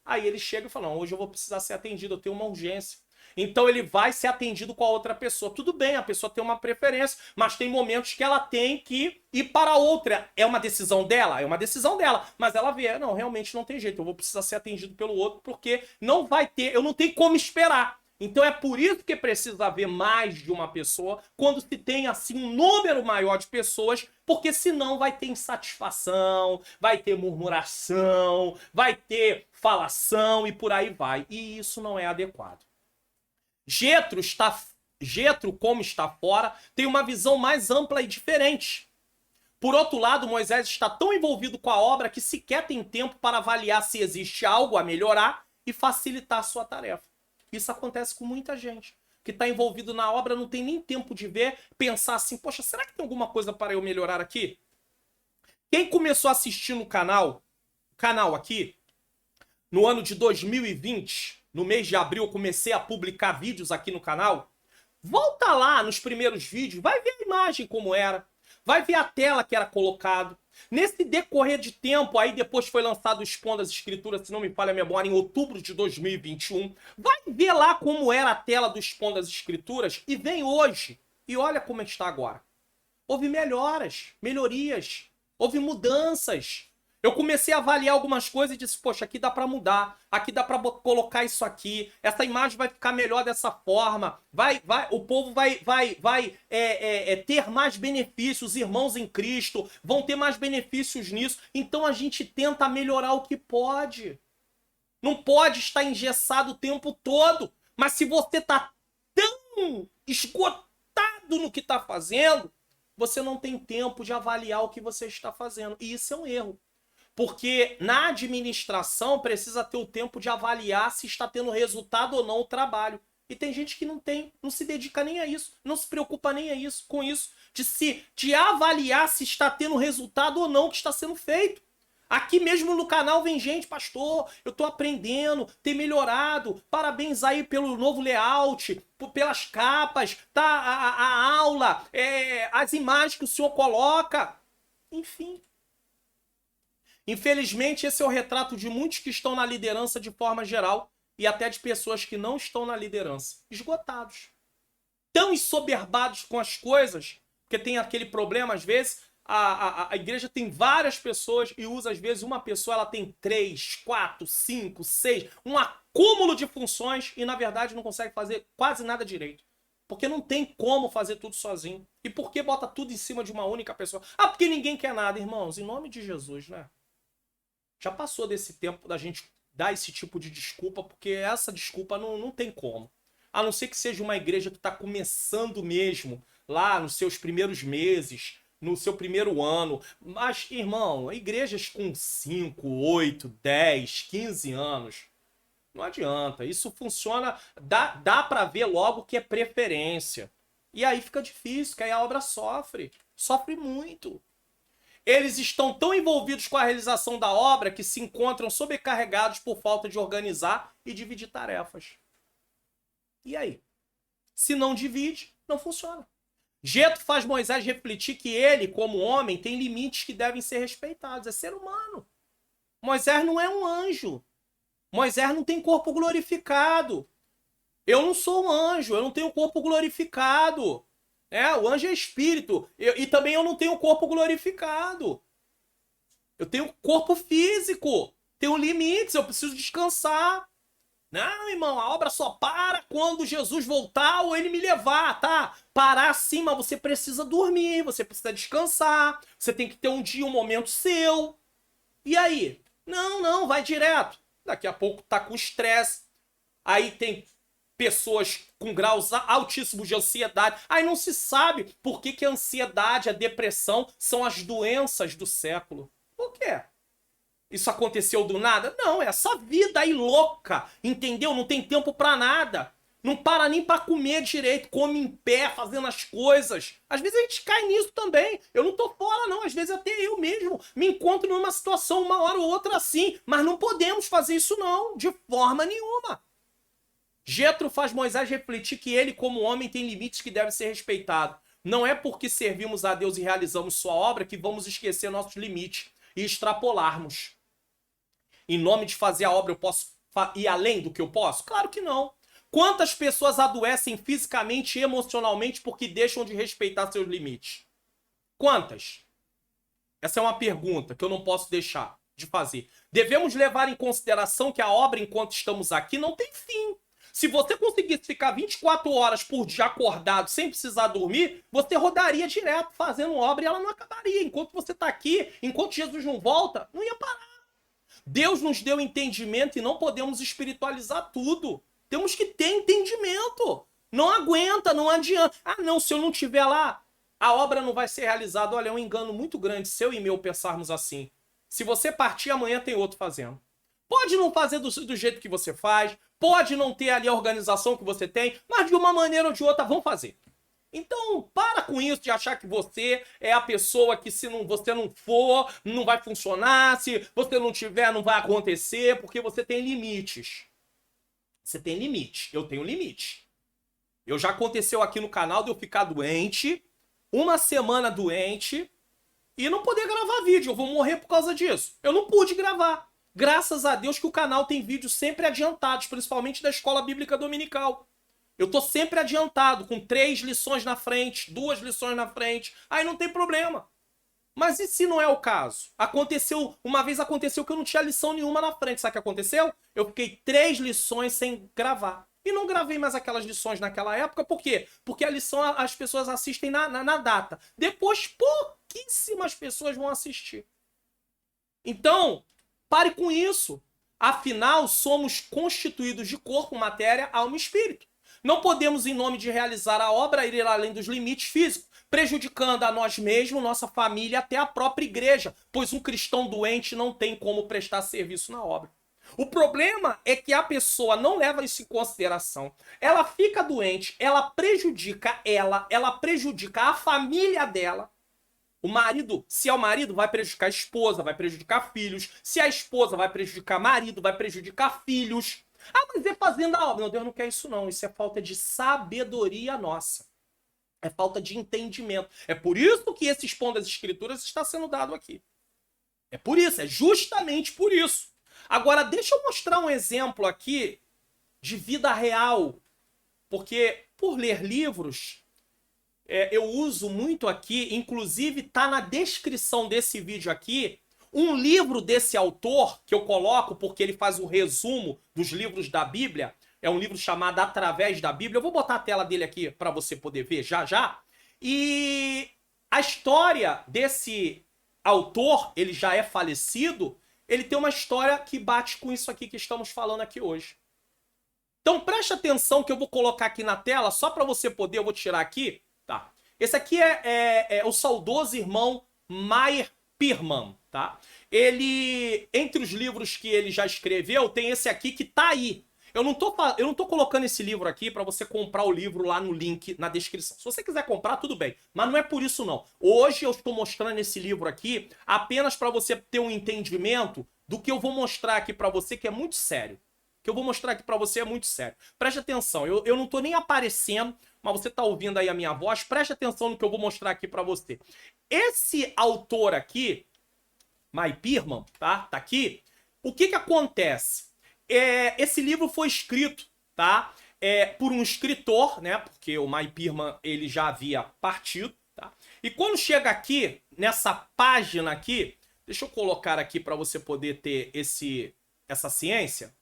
S1: Aí ele chega e fala, não, hoje eu vou precisar ser atendido, eu tenho uma urgência. Então ele vai ser atendido com a outra pessoa. Tudo bem, a pessoa tem uma preferência, mas tem momentos que ela tem que ir para outra. É uma decisão dela? É uma decisão dela. Mas ela vê, não, realmente não tem jeito, eu vou precisar ser atendido pelo outro, porque não vai ter, eu não tenho como esperar. Então é por isso que precisa haver mais de uma pessoa, quando se tem assim um número maior de pessoas, porque senão vai ter insatisfação, vai ter murmuração, vai ter falação e por aí vai. E isso não é adequado. Jetro, como está fora, tem uma visão mais ampla e diferente. Por outro lado, Moisés está tão envolvido com a obra que sequer tem tempo para avaliar se existe algo a melhorar e facilitar a sua tarefa. Isso acontece com muita gente que está envolvido na obra, não tem nem tempo de ver, pensar assim, poxa, será que tem alguma coisa para eu melhorar aqui? Quem começou a assistir no canal aqui, no ano de 2020, no mês de abril, eu comecei a publicar vídeos aqui no canal. Volta lá nos primeiros vídeos, vai ver a imagem como era, vai ver a tela que era colocado. Nesse decorrer de tempo, aí depois foi lançado o Expondo as Escrituras, se não me falha a memória, em outubro de 2021. Vai ver lá como era a tela do Expondo as Escrituras e vem hoje. E olha como é que está agora. Houve melhorias, houve mudanças. Eu comecei a avaliar algumas coisas e disse, poxa, aqui dá para mudar, aqui dá para colocar isso aqui, essa imagem vai ficar melhor dessa forma, o povo vai ter mais benefícios, os irmãos em Cristo vão ter mais benefícios nisso. Então a gente tenta melhorar o que pode. Não pode estar engessado o tempo todo, mas se você está tão esgotado no que está fazendo, você não tem tempo de avaliar o que você está fazendo. E isso é um erro. Porque na administração precisa ter o tempo de avaliar se está tendo resultado ou não o trabalho. E tem gente que não tem, não se dedica nem a isso, não se preocupa nem a isso, com isso, de avaliar se está tendo resultado ou não o que está sendo feito. Aqui mesmo no canal vem gente, pastor, eu estou aprendendo, tem melhorado, parabéns aí pelo novo layout, pelas capas, tá, a aula, as imagens que o senhor coloca, enfim. Infelizmente, esse é o retrato de muitos que estão na liderança de forma geral e até de pessoas que não estão na liderança. Esgotados. Tão ensoberbados com as coisas, porque tem aquele problema, às vezes, a igreja tem várias pessoas e usa, às vezes, uma pessoa, ela tem 3, 4, 5, 6, um acúmulo de funções e, na verdade, não consegue fazer quase nada direito. Porque não tem como fazer tudo sozinho. E por que bota tudo em cima de uma única pessoa? Ah, porque ninguém quer nada, irmãos. Em nome de Jesus, né? Já passou desse tempo da gente dar esse tipo de desculpa, porque essa desculpa não tem como. A não ser que seja uma igreja que está começando mesmo, lá nos seus primeiros meses, no seu primeiro ano. Mas, irmão, igrejas com 5, 8, 10, 15 anos, não adianta. Isso funciona, dá para ver logo que é preferência. E aí fica difícil, que aí a obra sofre muito. Eles estão tão envolvidos com a realização da obra que se encontram sobrecarregados por falta de organizar e dividir tarefas. E aí? Se não divide, não funciona. Jetro faz Moisés refletir que ele, como homem, tem limites que devem ser respeitados. É ser humano. Moisés não é um anjo. Moisés não tem corpo glorificado. Eu não sou um anjo, eu não tenho corpo glorificado. O anjo é espírito. E também eu não tenho corpo glorificado. Eu tenho corpo físico. Tenho limites, eu preciso descansar. Não, irmão, a obra só para quando Jesus voltar ou ele me levar, tá? Parar sim, mas você precisa dormir, você precisa descansar. Você tem que ter um dia, um momento seu. E aí? Não, vai direto. Daqui a pouco tá com estresse. Aí tem pessoas com graus altíssimos de ansiedade. Aí não se sabe por que a ansiedade, a depressão são as doenças do século. Por quê? Isso aconteceu do nada? Não, é essa vida aí louca, entendeu? Não tem tempo pra nada. Não para nem pra comer direito, come em pé, fazendo as coisas. Às vezes a gente cai nisso também. Eu não tô fora, não. Às vezes até eu mesmo me encontro numa situação uma hora ou outra assim. Mas não podemos fazer isso não, de forma nenhuma. Jetro faz Moisés refletir que ele, como homem, tem limites que devem ser respeitados. Não é porque servimos a Deus e realizamos sua obra que vamos esquecer nossos limites e extrapolarmos. Em nome de fazer a obra, eu posso ir além do que eu posso? Claro que não. Quantas pessoas adoecem fisicamente e emocionalmente porque deixam de respeitar seus limites? Quantas? Essa é uma pergunta que eu não posso deixar de fazer. Devemos levar em consideração que a obra, enquanto estamos aqui, não tem fim. Se você conseguisse ficar 24 horas por dia acordado sem precisar dormir, você rodaria direto fazendo obra e ela não acabaria. Enquanto você está aqui, enquanto Jesus não volta, não ia parar. Deus nos deu entendimento e não podemos espiritualizar tudo. Temos que ter entendimento. Não aguenta, não adianta. Ah, não, se eu não estiver lá, a obra não vai ser realizada. Olha, é um engano muito grande seu e meu pensarmos assim. Se você partir, amanhã tem outro fazendo. Pode não fazer do jeito que você faz, pode não ter ali a organização que você tem, mas de uma maneira ou de outra vão fazer. Então, para com isso de achar que você é a pessoa que se você não for, não vai funcionar, se você não tiver, não vai acontecer, porque você tem limites. Você tem limite, eu tenho limite. Já aconteceu aqui no canal de eu ficar doente, uma semana doente, e não poder gravar vídeo. Eu vou morrer por causa disso. Eu não pude gravar. Graças a Deus que o canal tem vídeos sempre adiantados, principalmente da Escola Bíblica Dominical. Eu tô sempre adiantado, com 3 lições na frente, 2 lições na frente. Aí não tem problema. Mas e se não é o caso? Uma vez aconteceu que eu não tinha lição nenhuma na frente. Sabe o que aconteceu? Eu fiquei 3 lições sem gravar. E não gravei mais aquelas lições naquela época. Por quê? Porque a lição as pessoas assistem na data. Depois, pouquíssimas pessoas vão assistir. Então, pare com isso. Afinal, somos constituídos de corpo, matéria, alma e espírito. Não podemos, em nome de realizar a obra, ir além dos limites físicos, prejudicando a nós mesmos, nossa família, até a própria igreja, pois um cristão doente não tem como prestar serviço na obra. O problema é que a pessoa não leva isso em consideração. Ela fica doente, ela prejudica ela prejudica a família dela. O marido, se é o marido, vai prejudicar a esposa, vai prejudicar filhos. Se é a esposa, vai prejudicar marido, vai prejudicar filhos. Ah, mas é fazendo a obra. Não, Deus não quer isso não. Isso é falta de sabedoria nossa. É falta de entendimento. É por isso que esse Expondo as Escrituras está sendo dado aqui. É por isso, é justamente por isso. Agora, deixa eu mostrar um exemplo aqui de vida real. Porque, por ler livros, eu uso muito aqui, inclusive está na descrição desse vídeo aqui, um livro desse autor, que eu coloco porque ele faz um resumo dos livros da Bíblia. É um livro chamado Através da Bíblia. Eu vou botar a tela dele aqui para você poder ver já. E a história desse autor, ele já é falecido, ele tem uma história que bate com isso aqui que estamos falando aqui hoje. Então preste atenção que eu vou colocar aqui na tela, só para você poder, eu vou tirar aqui. Tá. Esse aqui é o saudoso irmão Meyer Pearman, tá? Ele, entre os livros que ele já escreveu, tem esse aqui que tá aí. Eu não tô colocando esse livro aqui para você comprar o livro lá no link na descrição. Se você quiser comprar, tudo bem. Mas não é por isso, não. Hoje eu estou mostrando esse livro aqui apenas para você ter um entendimento do que eu vou mostrar aqui para você, que é muito sério. O que eu vou mostrar aqui para você é muito sério. Preste atenção, eu não tô nem aparecendo, mas você tá ouvindo aí a minha voz. Preste atenção no que eu vou mostrar aqui para você. Esse autor aqui, Meyer Pearman, tá aqui. O que acontece? Esse livro foi escrito, tá? Por um escritor, né? Porque o Meyer Pearman, ele já havia partido, tá? E quando chega aqui, nessa página aqui, deixa eu colocar aqui para você poder ter essa ciência.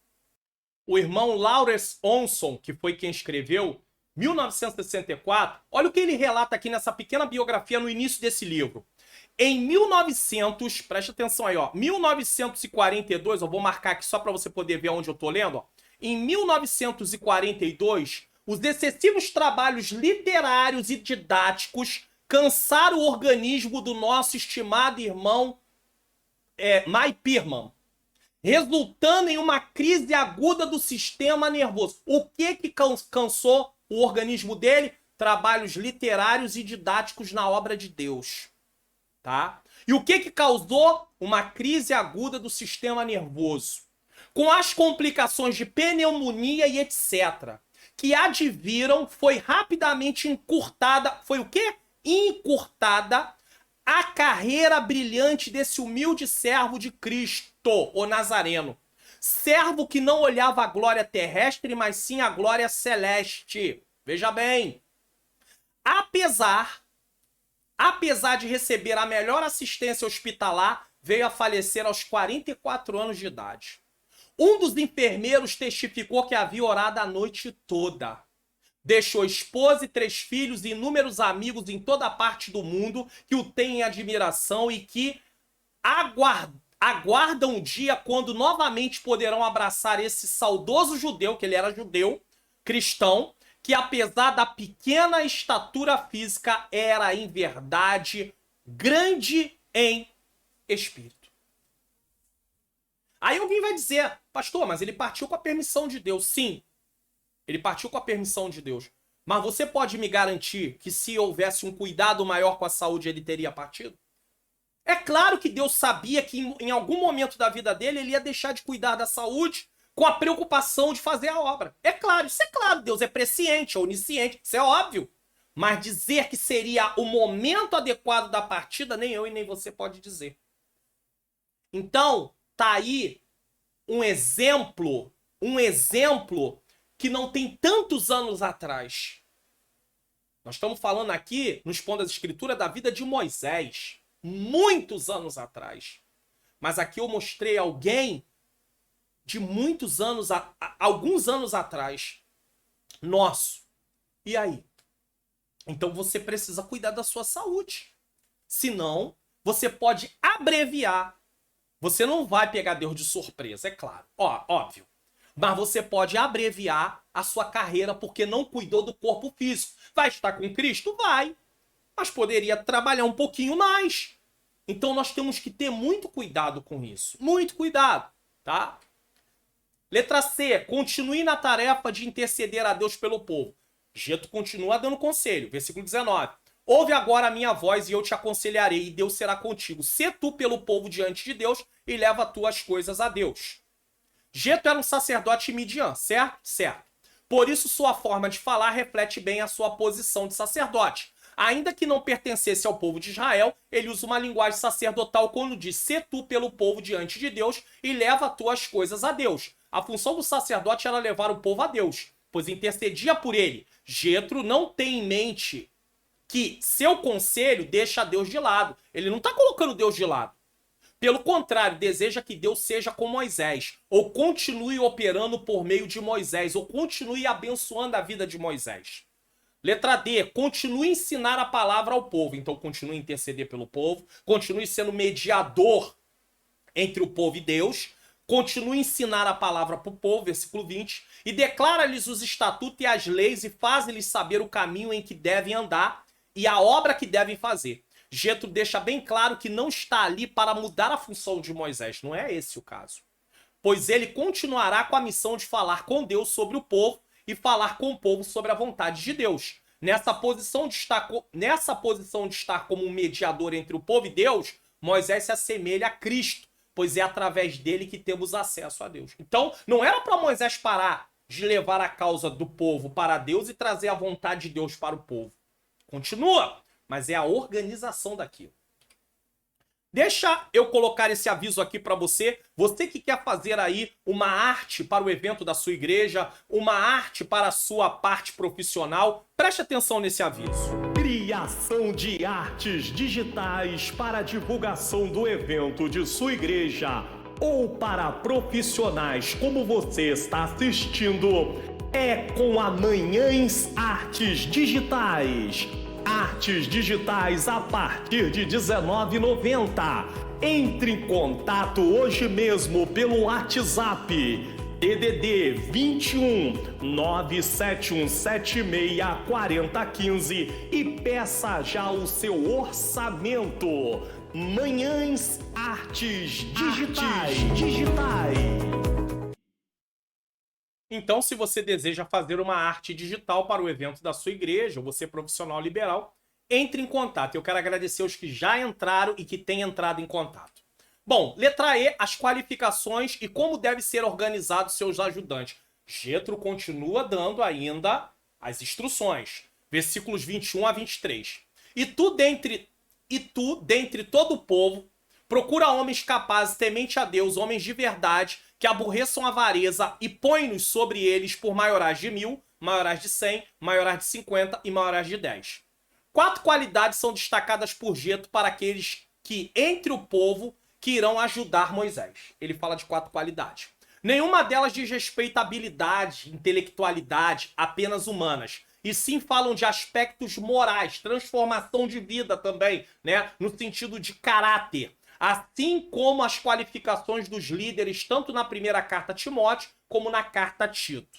S1: O irmão Lawrence Onson, que foi quem escreveu, 1964, olha o que ele relata aqui nessa pequena biografia no início desse livro. Em 1900, preste atenção aí, ó, 1942, eu vou marcar aqui só para você poder ver onde eu tô lendo, ó. Em 1942, os excessivos trabalhos literários e didáticos cansaram o organismo do nosso estimado irmão Meyer Pearman, resultando em uma crise aguda do sistema nervoso. O que cansou o organismo dele? Trabalhos literários e didáticos na obra de Deus. Tá? E o que causou? Uma crise aguda do sistema nervoso, com as complicações de pneumonia e etc. Que adviram, foi rapidamente encurtada, foi o quê? Encurtada a carreira brilhante desse humilde servo de Cristo, o Nazareno. Servo que não olhava a glória terrestre, mas sim a glória celeste. Veja bem, apesar de receber a melhor assistência hospitalar, veio a falecer aos 44 anos de idade. Um dos enfermeiros testificou que havia orado a noite toda. Deixou esposa e 3 filhos e inúmeros amigos em toda parte do mundo que o têm em admiração e que aguardam o dia quando novamente poderão abraçar esse saudoso judeu, que ele era judeu, cristão, que apesar da pequena estatura física, era em verdade grande em espírito. Aí alguém vai dizer, pastor, mas ele partiu com a permissão de Deus. Sim, ele partiu com a permissão de Deus. Mas você pode me garantir que se houvesse um cuidado maior com a saúde, ele teria partido? É claro que Deus sabia que em algum momento da vida dele, ele ia deixar de cuidar da saúde com a preocupação de fazer a obra. É claro, isso é claro. Deus é presciente, é onisciente, isso é óbvio. Mas dizer que seria o momento adequado da partida, nem eu e nem você pode dizer. Então, tá aí um exemplo que não tem tantos anos atrás. Nós estamos falando aqui, no Expondo as Escrituras, da vida de Moisés. muitos anos atrás. Mas aqui eu mostrei alguém de muitos anos, alguns anos atrás, nosso. E aí? Então você precisa cuidar da sua saúde. Senão, você pode abreviar. Você não vai pegar Deus de surpresa, é claro. Ó, óbvio. Mas você pode abreviar a sua carreira porque não cuidou do corpo físico. Vai estar com Cristo? Vai. Mas poderia trabalhar um pouquinho mais. Então nós temos que ter muito cuidado com isso. Muito cuidado, tá? Letra C. Continue na tarefa de interceder a Deus pelo povo. Geto continua dando conselho. Versículo 19. Ouve agora a minha voz e eu te aconselharei, e Deus será contigo. Sê tu pelo povo diante de Deus e leva tuas coisas a Deus. Geto era um sacerdote midian, certo? Certo. Por isso sua forma de falar reflete bem a sua posição de sacerdote. Ainda que não pertencesse ao povo de Israel, ele usa uma linguagem sacerdotal quando diz: sê tu pelo povo diante de Deus e leva tuas coisas a Deus. A função do sacerdote era levar o povo a Deus, pois intercedia por ele. Jetro não tem em mente que seu conselho deixa Deus de lado. Ele não está colocando Deus de lado. Pelo contrário, deseja que Deus seja como Moisés, ou continue operando por meio de Moisés, ou continue abençoando a vida de Moisés. Letra D, continue a ensinar a palavra ao povo. Então continue a interceder pelo povo, continue sendo mediador entre o povo e Deus, continue a ensinar a palavra para o povo, versículo 20, e declara-lhes os estatutos e as leis e faz-lhes saber o caminho em que devem andar e a obra que devem fazer. Jetro deixa bem claro que não está ali para mudar a função de Moisés, não é esse o caso. Pois ele continuará com a missão de falar com Deus sobre o povo e falar com o povo sobre a vontade de Deus. Nessa posição de estar como um mediador entre o povo e Deus, Moisés se assemelha a Cristo, pois é através dele que temos acesso a Deus. Então, não era para Moisés parar de levar a causa do povo para Deus e trazer a vontade de Deus para o povo. Continua, mas é a organização daquilo. Deixa eu colocar esse aviso aqui para você. Você que quer fazer aí uma arte para o evento da sua igreja, uma arte para a sua parte profissional, preste atenção nesse aviso.
S2: Criação de artes digitais para a divulgação do evento de sua igreja ou para profissionais como você está assistindo é com a Manhãs Artes Digitais. Artes digitais a partir de R$ 19,90. Entre em contato hoje mesmo pelo WhatsApp DDD 21 97176 4015 e peça já o seu orçamento. Manhãs Artes Digitais.
S1: Então, se você deseja fazer uma arte digital para o evento da sua igreja, ou você é profissional liberal, entre em contato. Eu quero agradecer aos que já entraram e que têm entrado em contato. Bom, letra E, as qualificações e como deve ser organizados seus ajudantes. Jetro continua dando ainda as instruções. Versículos 21 a 23. E tu, dentre todo o povo, procura homens capazes, temente a Deus, homens de verdade, que aborreçam a avareza e põe-nos sobre eles por maiorais de 1000, maiorais de 100, maiorais de 50 e maiorais de 10. 4 qualidades são destacadas por Jetro para aqueles que, entre o povo, que irão ajudar Moisés. Ele fala de 4 qualidades. Nenhuma delas diz respeito à habilidade, intelectualidade, apenas humanas. E sim falam de aspectos morais, transformação de vida também, né? No sentido de caráter. Assim como as qualificações dos líderes, tanto na primeira carta a Timóteo, como na carta a Tito.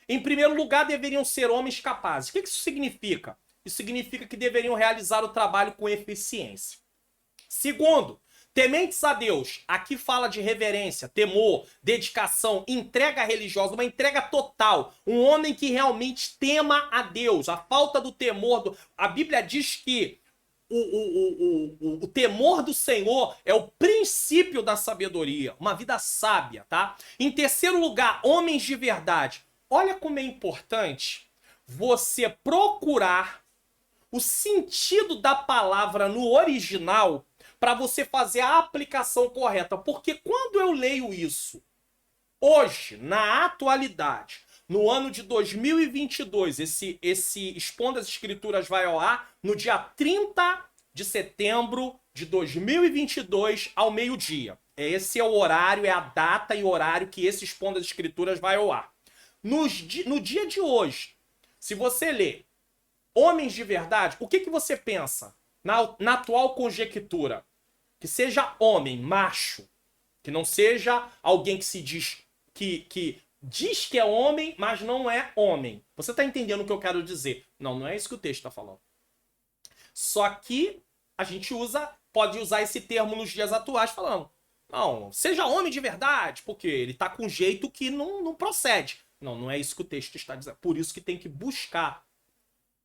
S1: Em primeiro lugar, deveriam ser homens capazes. O que isso significa? Isso significa que deveriam realizar o trabalho com eficiência. Segundo, tementes a Deus. Aqui fala de reverência, temor, dedicação, entrega religiosa, uma entrega total. Um homem que realmente tema a Deus. A falta do temor... A Bíblia diz que o temor do Senhor é o princípio da sabedoria, uma vida sábia, tá? Em terceiro lugar, homens de verdade. Olha como é importante você procurar o sentido da palavra no original para você fazer a aplicação correta. Porque quando eu leio isso, hoje, na atualidade, no ano de 2022, esse Expondo as Escrituras vai ao ar no dia 30 de setembro de 2022 ao meio-dia. Esse é o horário, é a data e horário que esse Expondo as Escrituras vai ao ar. No dia de hoje, se você ler Homens de Verdade, o que você pensa na atual conjectura? Que seja homem, macho, que não seja alguém que se diz que diz que é homem, mas não é homem. Você está entendendo o que eu quero dizer? Não, não é isso que o texto está falando. Só que a gente pode usar esse termo nos dias atuais falando, não, seja homem de verdade, porque ele está com um jeito que não procede. Não, não é isso que o texto está dizendo. Por isso que tem que buscar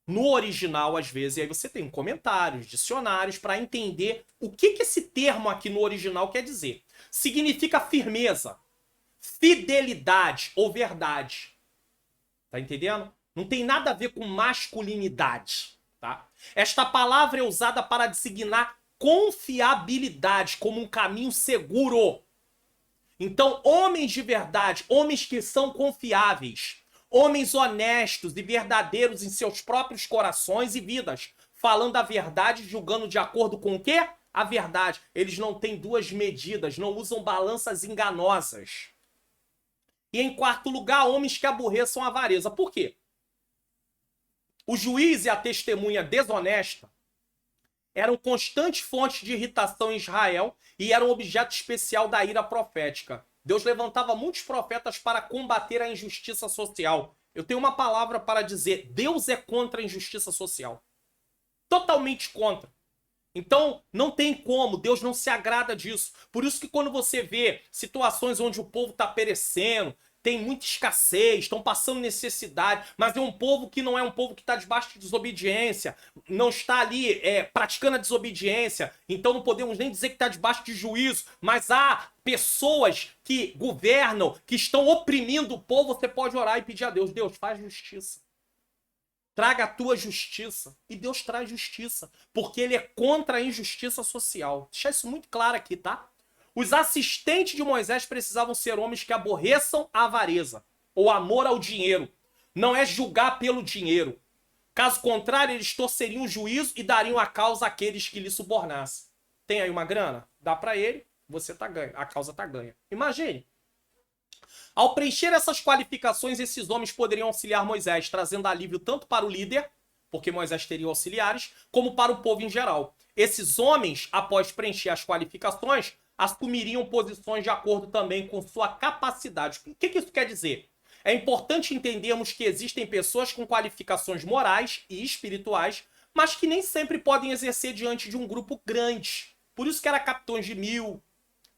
S1: no original, às vezes, e aí você tem comentários, dicionários, para entender o que esse termo aqui no original quer dizer. Significa firmeza, fidelidade ou verdade. Tá entendendo? Não tem nada a ver com masculinidade, tá? Esta palavra é usada para designar confiabilidade como um caminho seguro. Então, homens de verdade, homens que são confiáveis, homens honestos e verdadeiros em seus próprios corações e vidas, falando a verdade, julgando de acordo com o quê? A verdade. Eles não têm duas medidas, não usam balanças enganosas. E em quarto lugar, homens que aborreçam a avareza. Por quê? O juiz e a testemunha desonesta eram constantes fontes de irritação em Israel e eram objeto especial da ira profética. Deus levantava muitos profetas para combater a injustiça social. Eu tenho uma palavra para dizer: Deus é contra a injustiça social. Totalmente contra. Então, não tem como, Deus não se agrada disso. Por isso que quando você vê situações onde o povo está perecendo, tem muita escassez, estão passando necessidade, mas é um povo que não é um povo que está debaixo de desobediência, não está ali praticando a desobediência, então não podemos nem dizer que está debaixo de juízo, mas há pessoas que governam, que estão oprimindo o povo, você pode orar e pedir a Deus: Deus, faz justiça. Traga a tua justiça. E Deus traz justiça, porque ele é contra a injustiça social. Deixa isso muito claro aqui, tá? Os assistentes de Moisés precisavam ser homens que aborreçam a avareza, ou amor ao dinheiro. Não é julgar pelo dinheiro. Caso contrário, eles torceriam o juízo e dariam a causa àqueles que lhe subornassem. Tem aí uma grana? Dá para ele, você tá ganho. A causa tá ganha. Imagine. Ao preencher essas qualificações, esses homens poderiam auxiliar Moisés, trazendo alívio tanto para o líder, porque Moisés teria auxiliares, como para o povo em geral. Esses homens, após preencher as qualificações, assumiriam posições de acordo também com sua capacidade. O que isso quer dizer? É importante entendermos que existem pessoas com qualificações morais e espirituais, mas que nem sempre podem exercer diante de um grupo grande. Por isso que era capitães de 1000,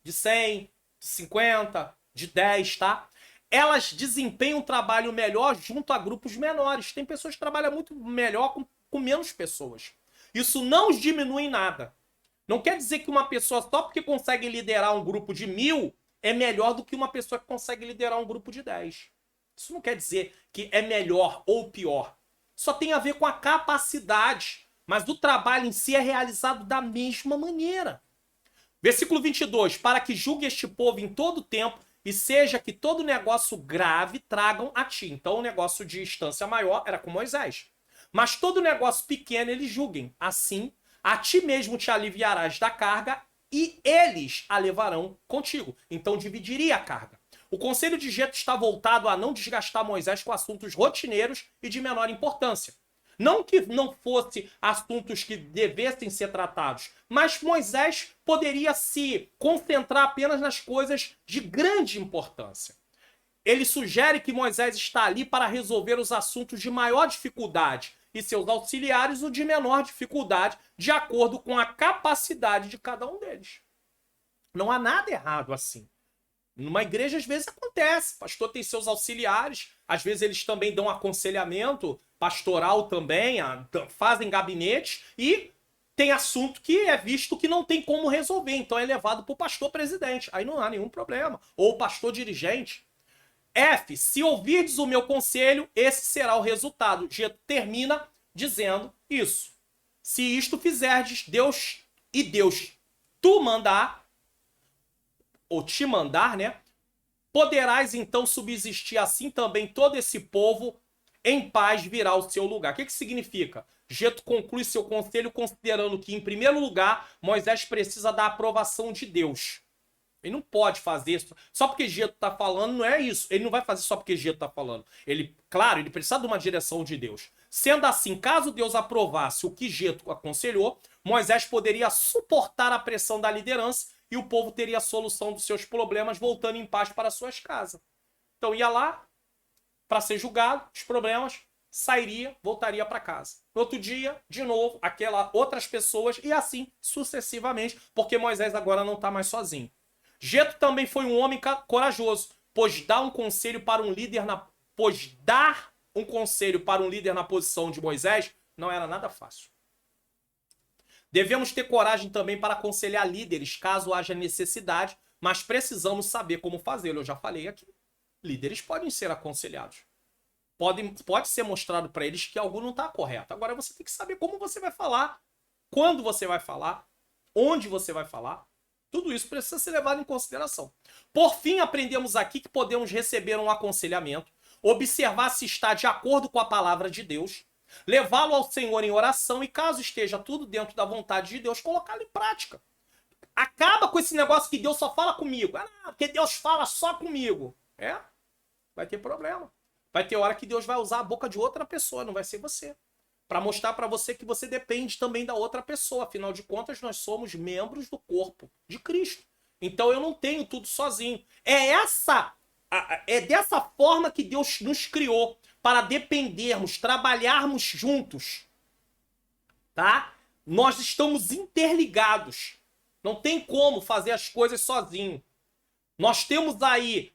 S1: de 100, de 50, de 10, tá? Elas desempenham um trabalho melhor junto a grupos menores. Tem pessoas que trabalham muito melhor com menos pessoas. Isso não os diminui em nada. Não quer dizer que uma pessoa, só porque consegue liderar um grupo de 1000, é melhor do que uma pessoa que consegue liderar um grupo de 10. Isso não quer dizer que é melhor ou pior. Só tem a ver com a capacidade. Mas o trabalho em si é realizado da mesma maneira. Versículo 22. Para que julgue este povo em todo tempo, e seja que todo negócio grave tragam a ti. Então o negócio de instância maior era com Moisés. Mas todo negócio pequeno eles julguem. Assim, a ti mesmo te aliviarás da carga e eles a levarão contigo. Então dividiria a carga. O conselho de Jetro está voltado a não desgastar Moisés com assuntos rotineiros e de menor importância. Não que não fosse assuntos que devessem ser tratados, mas Moisés poderia se concentrar apenas nas coisas de grande importância. Ele sugere que Moisés está ali para resolver os assuntos de maior dificuldade e seus auxiliares o de menor dificuldade, de acordo com a capacidade de cada um deles. Não há nada errado assim. Numa igreja, às vezes, acontece. O pastor tem seus auxiliares, às vezes eles também dão aconselhamento pastoral também, fazem gabinete, e tem assunto que é visto que não tem como resolver, então é levado para o pastor presidente. Aí não há nenhum problema. Ou o pastor dirigente. F, se ouvirdes o meu conselho, esse será o resultado. G termina dizendo isso. Se isto fizerdes, Deus tu mandar, ou te mandar, né? Poderás então subsistir assim também todo esse povo em paz virá ao seu lugar. O que significa? Getro conclui seu conselho considerando que, em primeiro lugar, Moisés precisa da aprovação de Deus. Ele não pode fazer isso. Só porque Getro está falando, não é isso. Ele não vai fazer só porque Getro está falando. Claro, ele precisa de uma direção de Deus. Sendo assim, caso Deus aprovasse o que Getro aconselhou, Moisés poderia suportar a pressão da liderança e o povo teria a solução dos seus problemas, voltando em paz para suas casas. Então ia lá para ser julgado, os problemas, sairia, voltaria para casa. No outro dia, de novo, outras pessoas e assim sucessivamente, porque Moisés agora não está mais sozinho. Getro também foi um homem corajoso, pois dar um conselho para um líder na posição de Moisés não era nada fácil. Devemos ter coragem também para aconselhar líderes caso haja necessidade, mas precisamos saber como fazê-lo. Eu já falei aqui. Líderes podem ser aconselhados. Pode ser mostrado para eles que algo não está correto. Agora você tem que saber como você vai falar, quando você vai falar, onde você vai falar. Tudo isso precisa ser levado em consideração. Por fim, aprendemos aqui que podemos receber um aconselhamento, observar se está de acordo com a palavra de Deus, levá-lo ao Senhor em oração e, caso esteja tudo dentro da vontade de Deus, colocá-lo em prática. Acaba com esse negócio que Deus só fala comigo. Porque Deus fala só comigo. Vai ter problema. Vai ter hora que Deus vai usar a boca de outra pessoa, não vai ser você. Para mostrar para você que você depende também da outra pessoa. Afinal de contas, nós somos membros do corpo de Cristo. Então eu não tenho tudo sozinho. É dessa forma que Deus nos criou, para dependermos, trabalharmos juntos. Tá? Nós estamos interligados. Não tem como fazer as coisas sozinho. Nós temos aí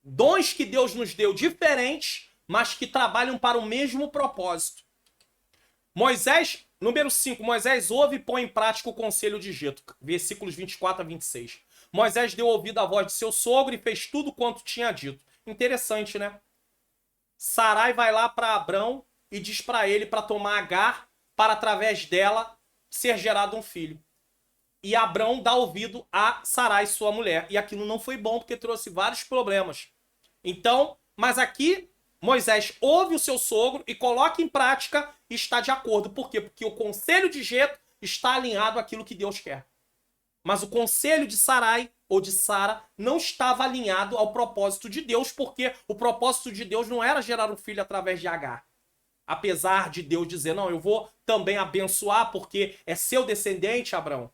S1: dons que Deus nos deu diferentes, mas que trabalham para o mesmo propósito. Moisés, número 5, Moisés ouve e põe em prática o conselho de Getro. Versículos 24 a 26. Moisés deu ouvido à voz de seu sogro e fez tudo quanto tinha dito. Interessante, né? Sarai vai lá para Abrão e diz para ele para tomar Agar, para através dela ser gerado um filho. E Abrão dá ouvido a Sarai, sua mulher. E aquilo não foi bom porque trouxe vários problemas. Então, mas aqui Moisés ouve o seu sogro e coloca em prática e está de acordo. Por quê? Porque o conselho de Getro está alinhado àquilo que Deus quer. Mas o conselho de Sarai ou de Sara não estava alinhado ao propósito de Deus, porque o propósito de Deus não era gerar um filho através de Agar. Apesar de Deus dizer, não, eu vou também abençoar porque é seu descendente, Abraão.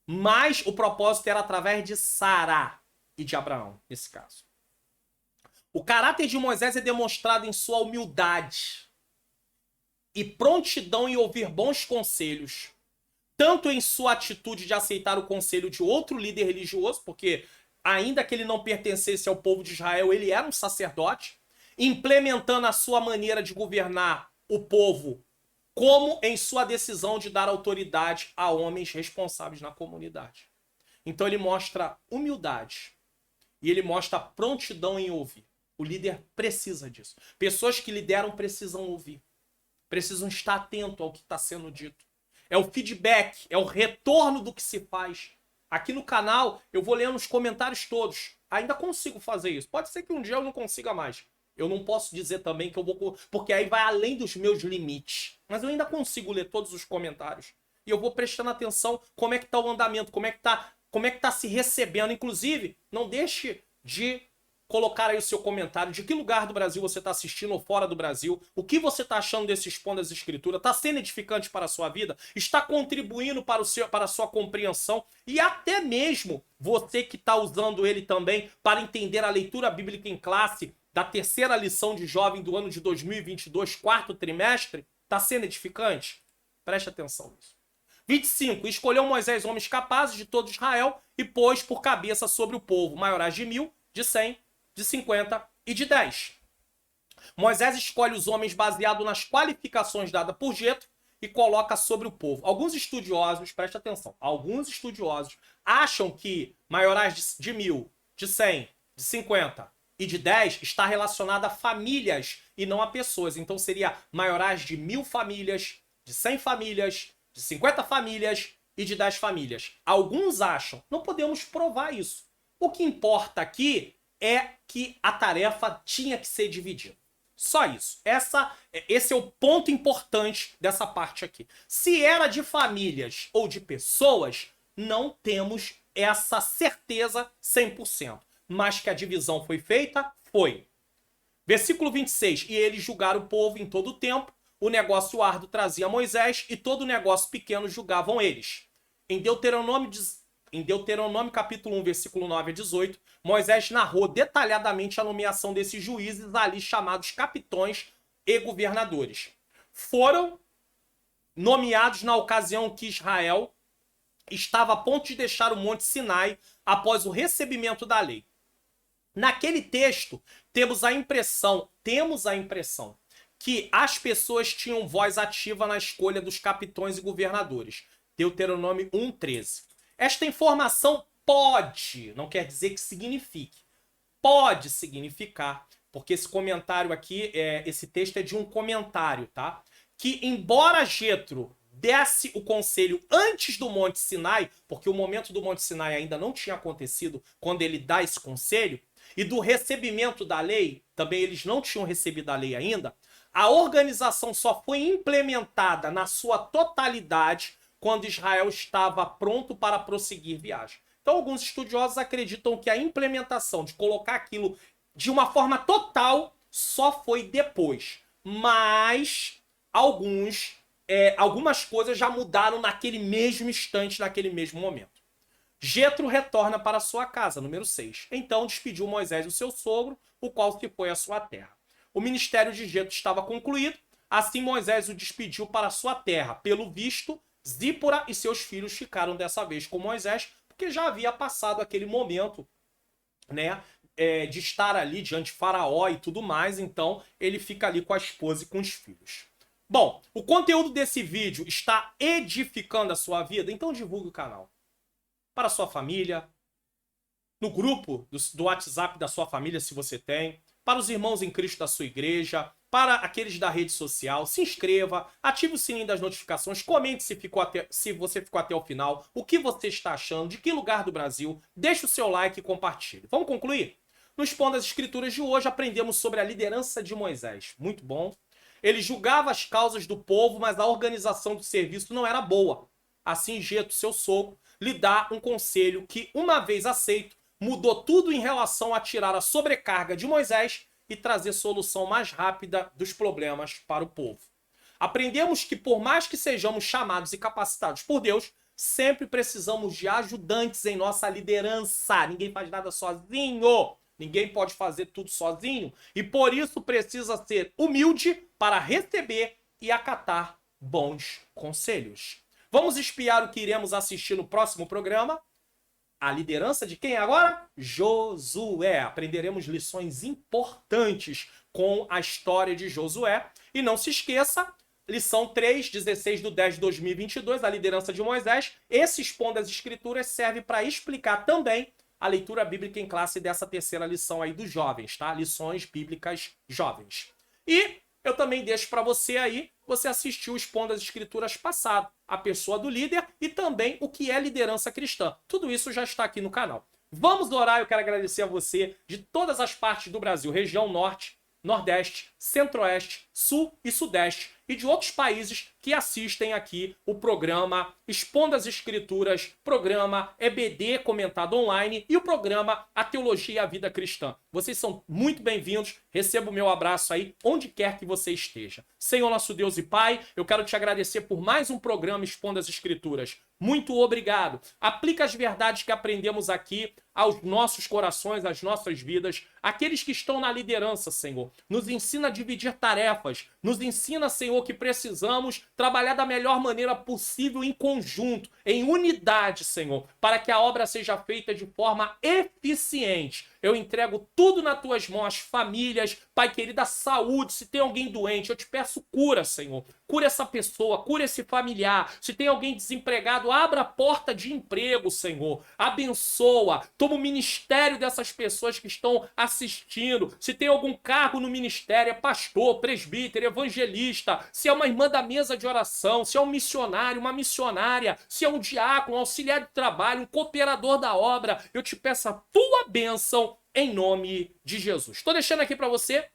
S1: Mas o propósito era através de Sara e de Abraão, nesse caso. O caráter de Moisés é demonstrado em sua humildade e prontidão em ouvir bons conselhos, tanto em sua atitude de aceitar o conselho de outro líder religioso, porque ainda que ele não pertencesse ao povo de Israel, ele era um sacerdote, implementando a sua maneira de governar o povo, como em sua decisão de dar autoridade a homens responsáveis na comunidade. Então ele mostra humildade e ele mostra prontidão em ouvir. O líder precisa disso. Pessoas que lideram precisam ouvir. Precisam estar atento ao que está sendo dito. É o feedback, é o retorno do que se faz. Aqui no canal eu vou lendo os comentários todos. Ainda consigo fazer isso. Pode ser que um dia eu não consiga mais. Eu não posso dizer também que eu vou... Porque aí vai além dos meus limites. Mas eu ainda consigo ler todos os comentários. E eu vou prestando atenção como é que está o andamento, como é que tá se recebendo. Inclusive, não deixe de colocar aí o seu comentário de que lugar do Brasil você está assistindo ou fora do Brasil. O que você está achando desse Expondo as Escrituras? Está sendo edificante para a sua vida? Está contribuindo para a sua compreensão? E até mesmo você que está usando ele também para entender a leitura bíblica em classe da terceira lição de jovem do ano de 2022, quarto trimestre, está sendo edificante? Preste atenção nisso. 25. Escolheu Moisés homens capazes de todo Israel e pôs por cabeça sobre o povo maiorais de 1000, de 100, de 50 e de 10. Moisés escolhe os homens baseado nas qualificações dadas por Getro e coloca sobre o povo. Alguns estudiosos, preste atenção, alguns estudiosos acham que maiorais de 1000, de 100, de 50 e de 10 está relacionado a famílias e não a pessoas. Então seria maiorais de 1000 famílias, de 100 famílias, de 50 famílias e de 10 famílias. Alguns acham, não podemos provar isso. O que importa aqui é que a tarefa tinha que ser dividida. Só isso. Esse é o ponto importante dessa parte aqui. Se era de famílias ou de pessoas, não temos essa certeza 100%. Mas que a divisão foi feita, foi. Versículo 26. E eles julgaram o povo em todo o tempo. O negócio árduo trazia Moisés e todo o negócio pequeno julgavam eles. Em Deuteronômio capítulo 1, versículo 9 a 18, Moisés narrou detalhadamente a nomeação desses juízes ali chamados capitões e governadores. Foram nomeados na ocasião que Israel estava a ponto de deixar o Monte Sinai após o recebimento da lei. Naquele texto, temos a impressão que as pessoas tinham voz ativa na escolha dos capitões e governadores. Deuteronômio 1:13. Esta informação pode, não quer dizer que signifique, pode significar, porque esse comentário aqui, esse texto é de um comentário, tá? Que embora Jetro desse o conselho antes do Monte Sinai, porque o momento do Monte Sinai ainda não tinha acontecido quando ele dá esse conselho, e do recebimento da lei, também eles não tinham recebido a lei ainda, a organização só foi implementada na sua totalidade quando Israel estava pronto para prosseguir viagem. Então, alguns estudiosos acreditam que a implementação de colocar aquilo de uma forma total só foi depois. Mas algumas coisas já mudaram naquele mesmo instante, naquele mesmo momento. Jetro retorna para sua casa, número 6. Então despediu Moisés, o seu sogro, o qual se foi à sua terra. O ministério de Jetro estava concluído, assim Moisés o despediu para sua terra. Pelo visto, Zípora e seus filhos ficaram dessa vez com Moisés, porque já havia passado aquele momento, né, de estar ali diante de Faraó e tudo mais, então ele fica ali com a esposa e com os filhos. Bom, o conteúdo desse vídeo está edificando a sua vida, então divulgue o canal. Para a sua família, no grupo do WhatsApp da sua família, se você tem, para os irmãos em Cristo da sua igreja, para aqueles da rede social, se inscreva, ative o sininho das notificações, comente se você ficou até o final, o que você está achando, de que lugar do Brasil, deixe o seu like e compartilhe. Vamos concluir? No Expondo as Escrituras de hoje, aprendemos sobre a liderança de Moisés. Muito bom. Ele julgava as causas do povo, mas a organização do serviço não era boa. Assim, Jetro, seu sogro, lhe dá um conselho que, uma vez aceito, mudou tudo em relação a tirar a sobrecarga de Moisés e trazer solução mais rápida dos problemas para o povo. Aprendemos que, por mais que sejamos chamados e capacitados por Deus, sempre precisamos de ajudantes em nossa liderança. Ninguém faz nada sozinho. Ninguém pode fazer tudo sozinho. E por isso precisa ser humilde para receber e acatar bons conselhos. Vamos espiar o que iremos assistir no próximo programa? A liderança de quem agora? Josué. Aprenderemos lições importantes com a história de Josué. E não se esqueça, lição 3, 16/10/2022, a liderança de Moisés. Esse Expondo as Escrituras serve para explicar também a leitura bíblica em classe dessa terceira lição aí dos jovens, tá? Lições bíblicas jovens. E eu também deixo para você aí, você assistiu o Expondo as Escrituras passado, a pessoa do líder e também o que é liderança cristã. Tudo isso já está aqui no canal. Vamos orar, eu quero agradecer a você de todas as partes do Brasil, região norte, nordeste, centro-oeste, sul e sudeste, e de outros países que assistem aqui o programa Expondo as Escrituras, programa EBD comentado online e o programa A Teologia e a Vida Cristã. Vocês são muito bem-vindos, receba o meu abraço aí, onde quer que você esteja. Senhor nosso Deus e Pai, eu quero te agradecer por mais um programa Expondo as Escrituras. Muito obrigado. Aplica as verdades que aprendemos aqui aos nossos corações, às nossas vidas. Aqueles que estão na liderança, Senhor, nos ensina a dividir tarefas, nos ensina, Senhor, que precisamos trabalhar da melhor maneira possível em conjunto, em unidade, Senhor, para que a obra seja feita de forma eficiente. Eu entrego tudo nas tuas mãos, as famílias, Pai querido, a saúde. Se tem alguém doente, eu te peço cura, Senhor. Cura essa pessoa, cura esse familiar. Se tem alguém desempregado, abra a porta de emprego, Senhor. Abençoa. Toma o ministério dessas pessoas que estão assistindo. Se tem algum cargo no ministério, é pastor, presbítero, evangelista. Se é uma irmã da mesa de oração, se é um missionário, uma missionária, se é um diácono, um auxiliar de trabalho, um cooperador da obra, eu te peço a tua bênção em nome de Jesus. Estou deixando aqui para você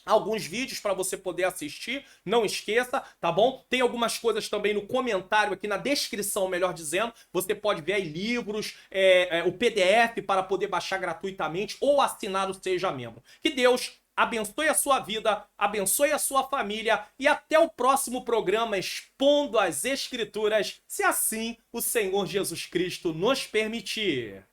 S1: alguns vídeos para você poder assistir, não esqueça, tá bom? Tem algumas coisas também no comentário aqui, na descrição, melhor dizendo, você pode ver aí livros, o PDF para poder baixar gratuitamente ou assinar o Seja Membro. Que Deus abençoe a sua vida, abençoe a sua família e até o próximo programa Expondo as Escrituras, se assim o Senhor Jesus Cristo nos permitir.